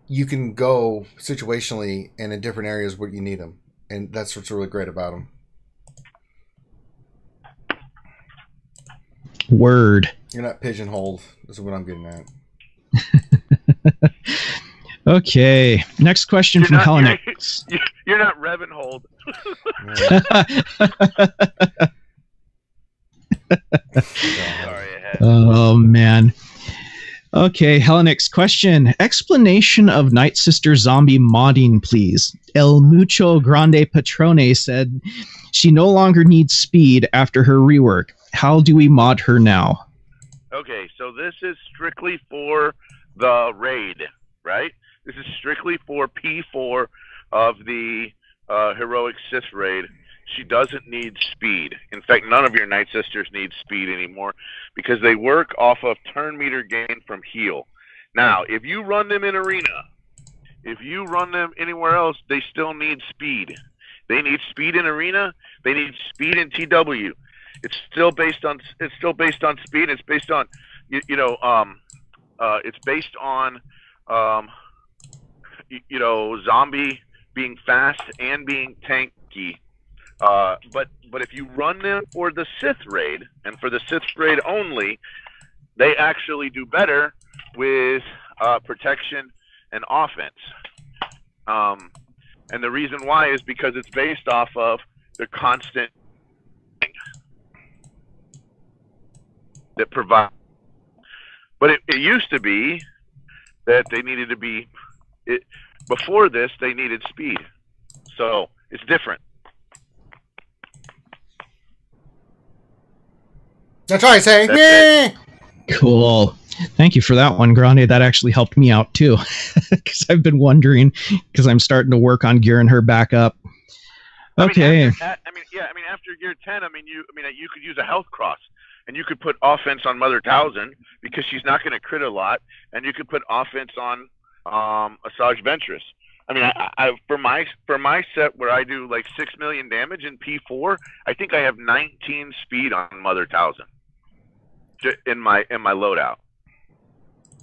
you can go situationally and in different areas where you need them, and that's what's really great about them. Word. You're not pigeonholed. That's what I'm getting at. Okay. Next question from Helen. You're not Revenhold. Sorry, oh man. Okay, Helenix question. Explanation of Night Sister zombie modding, please. El Mucho Grande Patrone said she no longer needs speed after her rework. How do we mod her now? Okay, so this is strictly for the raid, right? This is strictly for P4 of the Heroic Sith raid. She doesn't need speed. In fact, none of your Night Sisters need speed anymore because they work off of turn meter gain from heal. Now, if you run them in Arena, if you run them anywhere else, they still need speed. They need speed in Arena. They need speed in TW. It's still based on speed. It's based on it's based on zombie being fast and being tanky. But if you run them for the Sith raid and for the Sith raid only, they actually do better with protection and offense. And the reason why is because it's based off of the constant that provide. But it used to be that they needed to be before this they needed speed, so it's different. That's right, say. Cool. Thank you for that one, Grande. That actually helped me out too, because I've been wondering. Because I'm starting to work on gearing her back up. Okay. After gear 10, you could use a health cross, and you could put offense on Mother Talzin because she's not going to crit a lot, and you could put offense on Asajj Ventress. I mean, I for my set where I do like 6 million damage in P4, I think I have 19 speed on Mother Talzin in my loadout.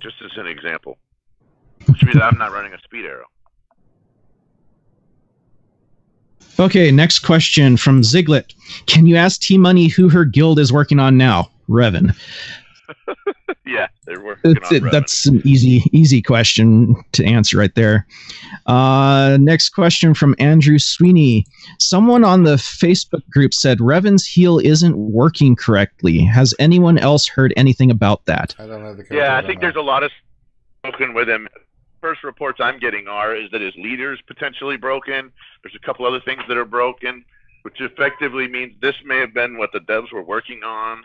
Just as an example, which means I'm not running a speed arrow. Okay, next question from Ziglet. Can you ask T-Money who her guild is working on now? Revan. Yeah, they're working on Revan. That's an easy question to answer right there. Next question from Andrew Sweeney. Someone on the Facebook group said Revan's heal isn't working correctly. Has anyone else heard anything about that? I don't know. Yeah, I think there's a lot of broken with him. First reports I'm getting is that his leader's potentially broken. There's a couple other things that are broken, which effectively means this may have been what the devs were working on,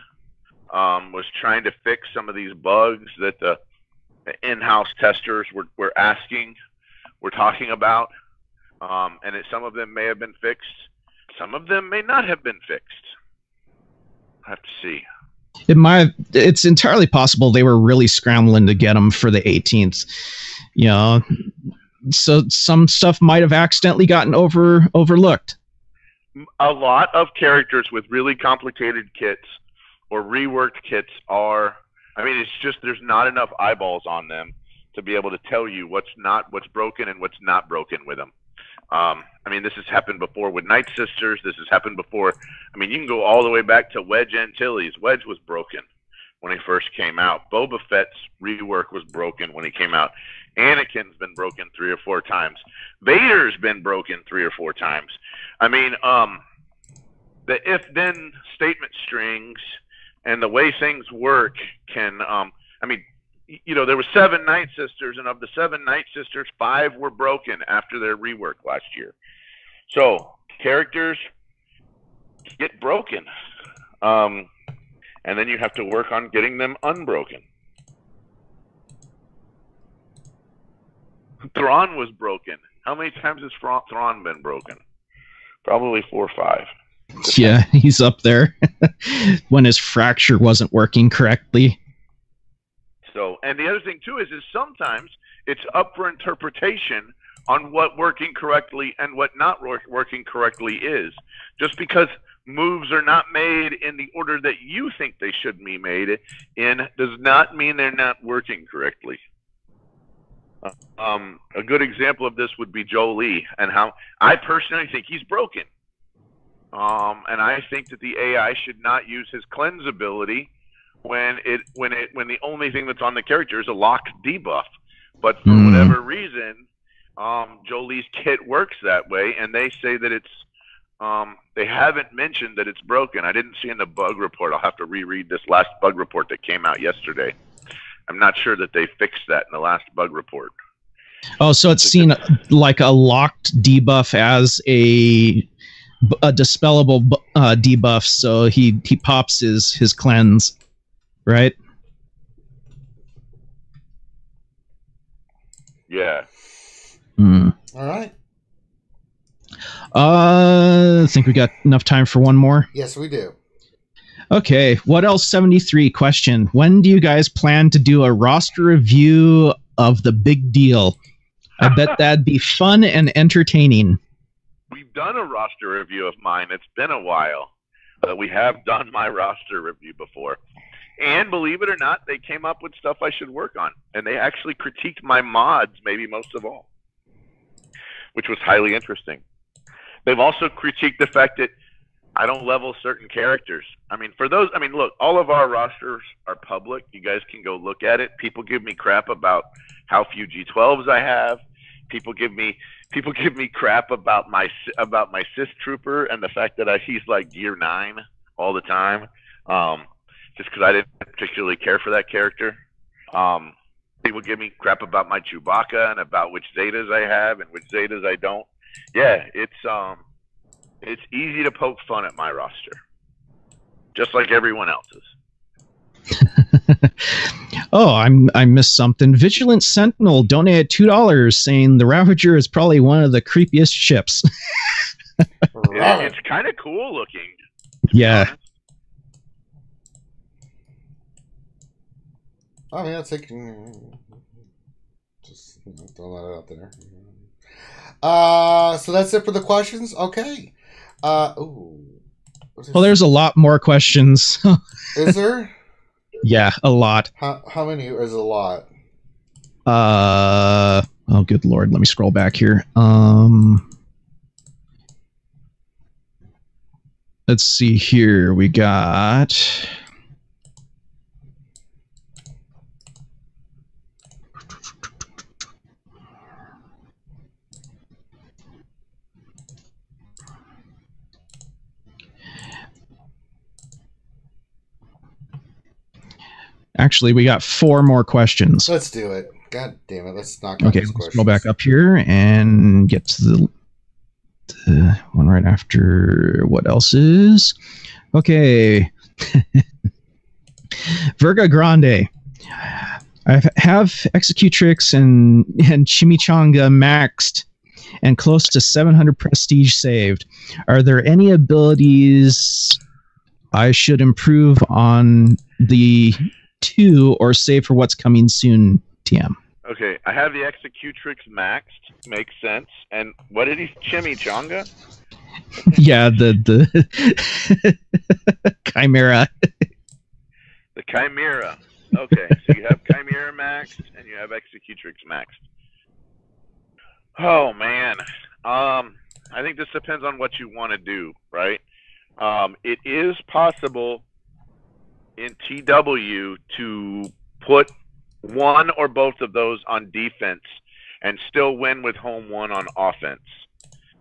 was trying to fix some of these bugs that the in-house testers were talking about. And some of them may have been fixed. Some of them may not have been fixed. I have to see. It's entirely possible they were really scrambling to get them for the 18th. You know, so some stuff might have accidentally gotten overlooked. A lot of characters with really complicated kits or reworked kits it's just there's not enough eyeballs on them to be able to tell you what's broken and what's not broken with them. This has happened before with Night Sisters. This has happened before. You can go all the way back to Wedge Antilles. Wedge was broken when he first came out. Boba Fett's rework was broken when he came out. Anakin's been broken 3 or 4 times. Vader's been broken 3 or 4 times. The if-then statement strings and the way things work can, there were 7 Night Sisters, and of the 7 Night Sisters, 5 were broken after their rework last year. So characters get broken, and then you have to work on getting them unbroken. Thrawn was broken. How many times has Thrawn been broken? Probably 4 or 5. Yeah, he's up there when his fracture wasn't working correctly. So, and the other thing too is sometimes it's up for interpretation on what working correctly and what not working correctly is. Just because moves are not made in the order that you think they should be made in does not mean they're not working correctly. A good example of this would be Jolie, and how I personally think he's broken. And I think that the AI should not use his cleanse ability when the only thing that's on the character is a locked debuff. But for whatever reason, Jolie's kit works that way, and they say that it's they haven't mentioned that it's broken. I didn't see in the bug report. I'll have to reread this last bug report that came out yesterday. I'm not sure that they fixed that in the last bug report. Oh, so it's seen like a locked debuff as a dispellable debuff, so he pops his cleanse, right? Yeah. All right. I think we got enough time for one more. Yes, we do. Okay, what else? 73 question. When do you guys plan to do a roster review of the big deal? I bet that'd be fun and entertaining. We've done a roster review of mine. It's been a while, but we have done my roster review before. And believe it or not, they came up with stuff I should work on. And they actually critiqued my mods, maybe most of all, which was highly interesting. They've also critiqued the fact that I don't level certain characters. Look, all of our rosters are public. You guys can go look at it. People give me crap about how few G12s I have. People give me crap about my Sith Trooper and the fact that he's like Gear 9 all the time, just because I didn't particularly care for that character. People give me crap about my Chewbacca and about which Zetas I have and which Zetas I don't. Yeah, it's easy to poke fun at my roster, just like everyone else's. Oh, I missed something. Vigilant Sentinel donated $2 saying the Ravager is probably one of the creepiest ships. It's kind of cool looking. Yeah. That's just throw that out there. So that's it for the questions. Okay. Well, there's a lot more questions. Is there? Yeah, a lot. How many is a lot? Oh, good Lord. Let me scroll back here. Let's see here. We got... Actually, we got 4 more questions. Let's do it. God damn it. Let's knock out these questions. Let's go back up here and get to the one right after what else is. Okay. Virga Grande. I have Executrix and Chimichanga maxed and close to 700 prestige saved. Are there any abilities I should improve on the 2 or save for what's coming soon, TM? Okay, I have the Executrix maxed. Makes sense. And what did he? Chimichanga? Yeah, the Chimera. The Chimera. Okay, so you have Chimera maxed and you have Executrix maxed. Oh man, I think this depends on what you want to do, right? It is possible in TW to put one or both of those on defense and still win with home 1 on offense.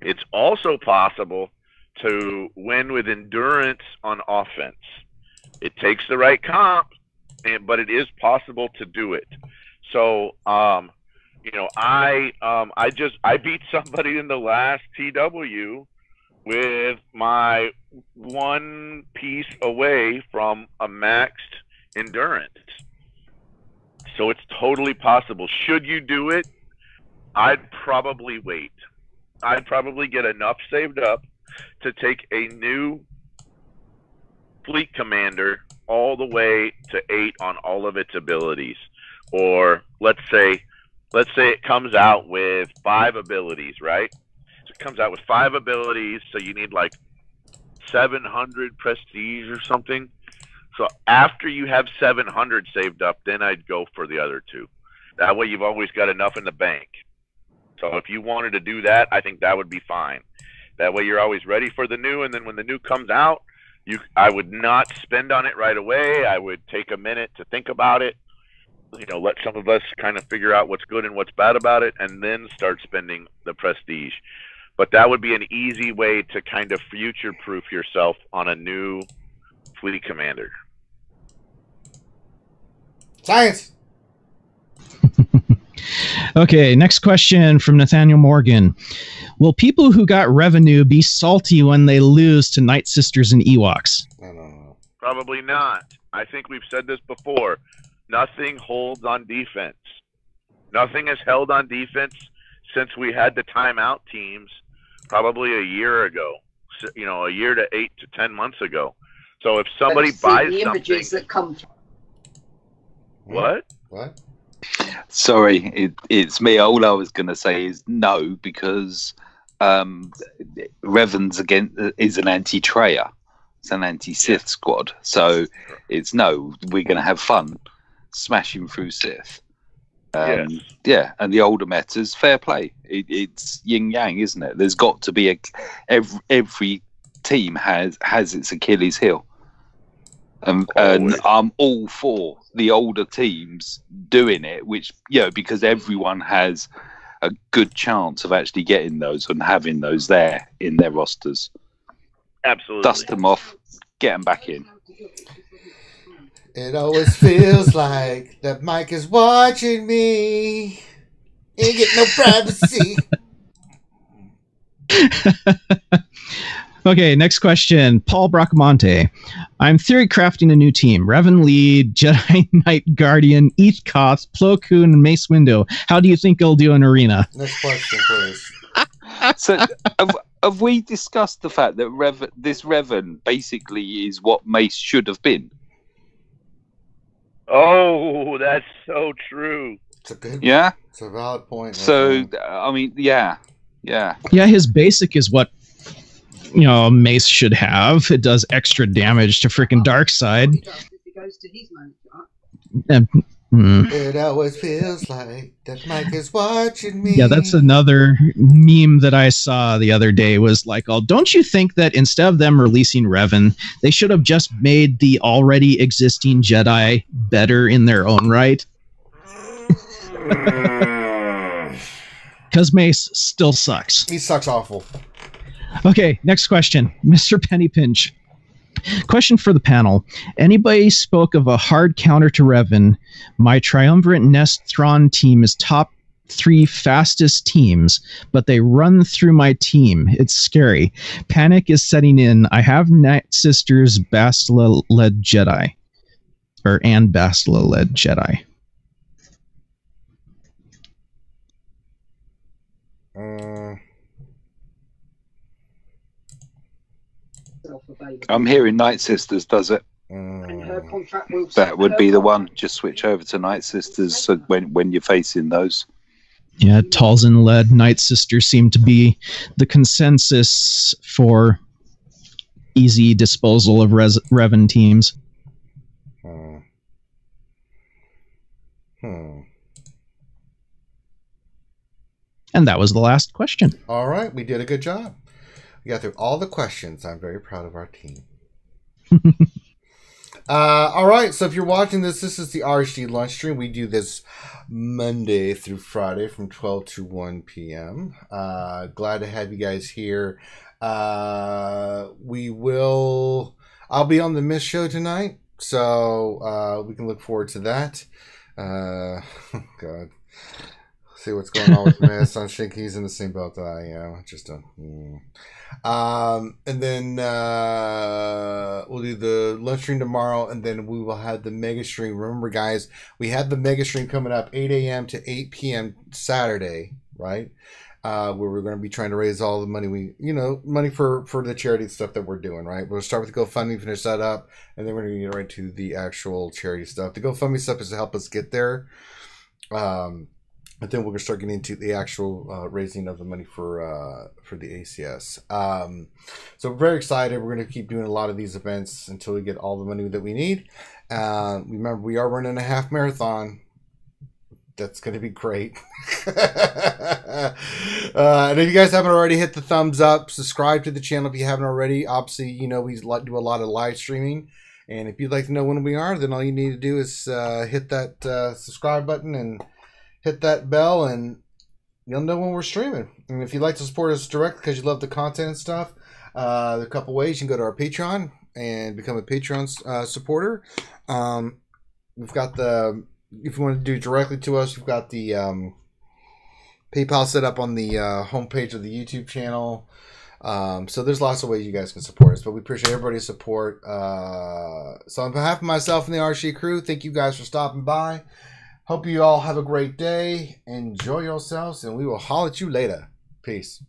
It's also possible to win with endurance on offense. It takes the right comp, but it is possible to do it. So, you know, I beat somebody in the last TW with my 1 piece away from a maxed endurance. So it's totally possible. Should you do it? I'd probably wait. I'd probably get enough saved up to take a new fleet commander all the way to 8 on all of its abilities. Or let's say it comes out with 5 abilities, right? So it comes out with 5 abilities, so you need like 700 prestige or something. So after you have 700 saved up, then I'd go for the other 2. That way you've always got enough in the bank. So if you wanted to do that, I think that would be fine. That way you're always ready for the new, and then when the new comes out, I would not spend on it right away. I would take a minute to think about it. You know, let some of us kind of figure out what's good and what's bad about it, and then start spending the prestige. But that would be an easy way to kind of future-proof yourself on a new fleet commander. Science! Okay, next question from Nathaniel Morgan. Will people who got revenue be salty when they lose to Night Sisters and Ewoks? No. Probably not. I think we've said this before. Nothing holds on defense. Nothing has held on defense since we had the timeout teams probably a year ago. You know, a year to 8 to 10 months ago. So if somebody buys the something... images that come... What? What? Sorry, it's me. All I was going to say is no, because Revan's is an anti-Treya. It's an anti-Sith squad. So it's no, we're going to have fun smashing through Sith. Yes. Yeah, and the older metas, fair play. It's yin-yang, isn't it? There's got to be every team has its Achilles heel. And I'm all for the older teams doing it, which, you know, because everyone has a good chance of actually getting those and having those there in their rosters. Absolutely. Dust them off, get them back in. It always feels like that Mike is watching me. Ain't get no privacy. Okay, next question. Paul Bracamonte. I'm theory crafting a new team. Revan Lead, Jedi Knight Guardian, Eth Koth, Plo Koon, and Mace Windu. How do you think it'll do in Arena? Next question, please. So, have we discussed the fact that this Revan basically is what Mace should have been? Oh, that's so true. It's a good. Yeah, it's a valid point. So, I mean, yeah. Yeah, his basic is what, you know, Mace should have. It does extra damage to freaking Darkseid. It goes to his It always feels like that Mike is watching me. Yeah, that's another meme that I saw the other day was like, oh, don't you think that instead of them releasing Revan, they should have just made the already existing Jedi better in their own right? Because Mace still sucks. He sucks awful. Okay, next question. Mr. Pennypinch. Question for the panel. Anybody spoke of a hard counter to Revan? My triumvirate Nest Thrawn team is top 3 fastest teams, but they run through my team. It's scary. Panic is setting in. I have Night Sisters Bastila-led Jedi. And Bastila-led Jedi. I'm hearing Night Sisters does it. That would be the one. Just switch over to Night Sisters so when you're facing those. Yeah, Talzin-led Night Sisters seem to be the consensus for easy disposal of Revan teams. And that was the last question. All right, we did a good job. We got through all the questions. I'm very proud of our team. All right, so if you're watching this is the RSG Lunch Stream. We do this Monday through Friday from 12 to 1 p.m. Glad to have you guys here. I'll be on the Miss Show tonight, so we can look forward to that. God. See what's going on with Miss. I think he's in the same boat that I am. Just don't. And then we'll do the lunch stream tomorrow, and then we will have the mega stream. Remember, guys, we have the mega stream coming up 8 a.m. to 8 p.m. Saturday, right? Where we're going to be trying to raise all the money money for the charity stuff that we're doing, right? We'll start with the GoFundMe, finish that up, and then we're going to get right to the actual charity stuff. The GoFundMe stuff is to help us get there. But then we're going to start getting into the actual raising of the money for the ACS. So we're very excited. We're going to keep doing a lot of these events until we get all the money that we need. Remember, we are running a half marathon. That's going to be great. And if you guys haven't already, hit the thumbs up. Subscribe to the channel if you haven't already. Obviously, we do a lot of live streaming. And if you'd like to know when we are, then all you need to do is hit that subscribe button and hit that bell, and you'll know when we're streaming. And if you'd like to support us direct because you love the content and stuff, there are a couple ways. You can go to our Patreon and become a Patreon supporter. We've got if you want to do it directly to us, we've got the PayPal set up on the homepage of the YouTube channel. So there's lots of ways you guys can support us, but we appreciate everybody's support. So on behalf of myself and the RSG crew, thank you guys for stopping by. Hope you all have a great day. Enjoy yourselves, and we will holler at you later. Peace.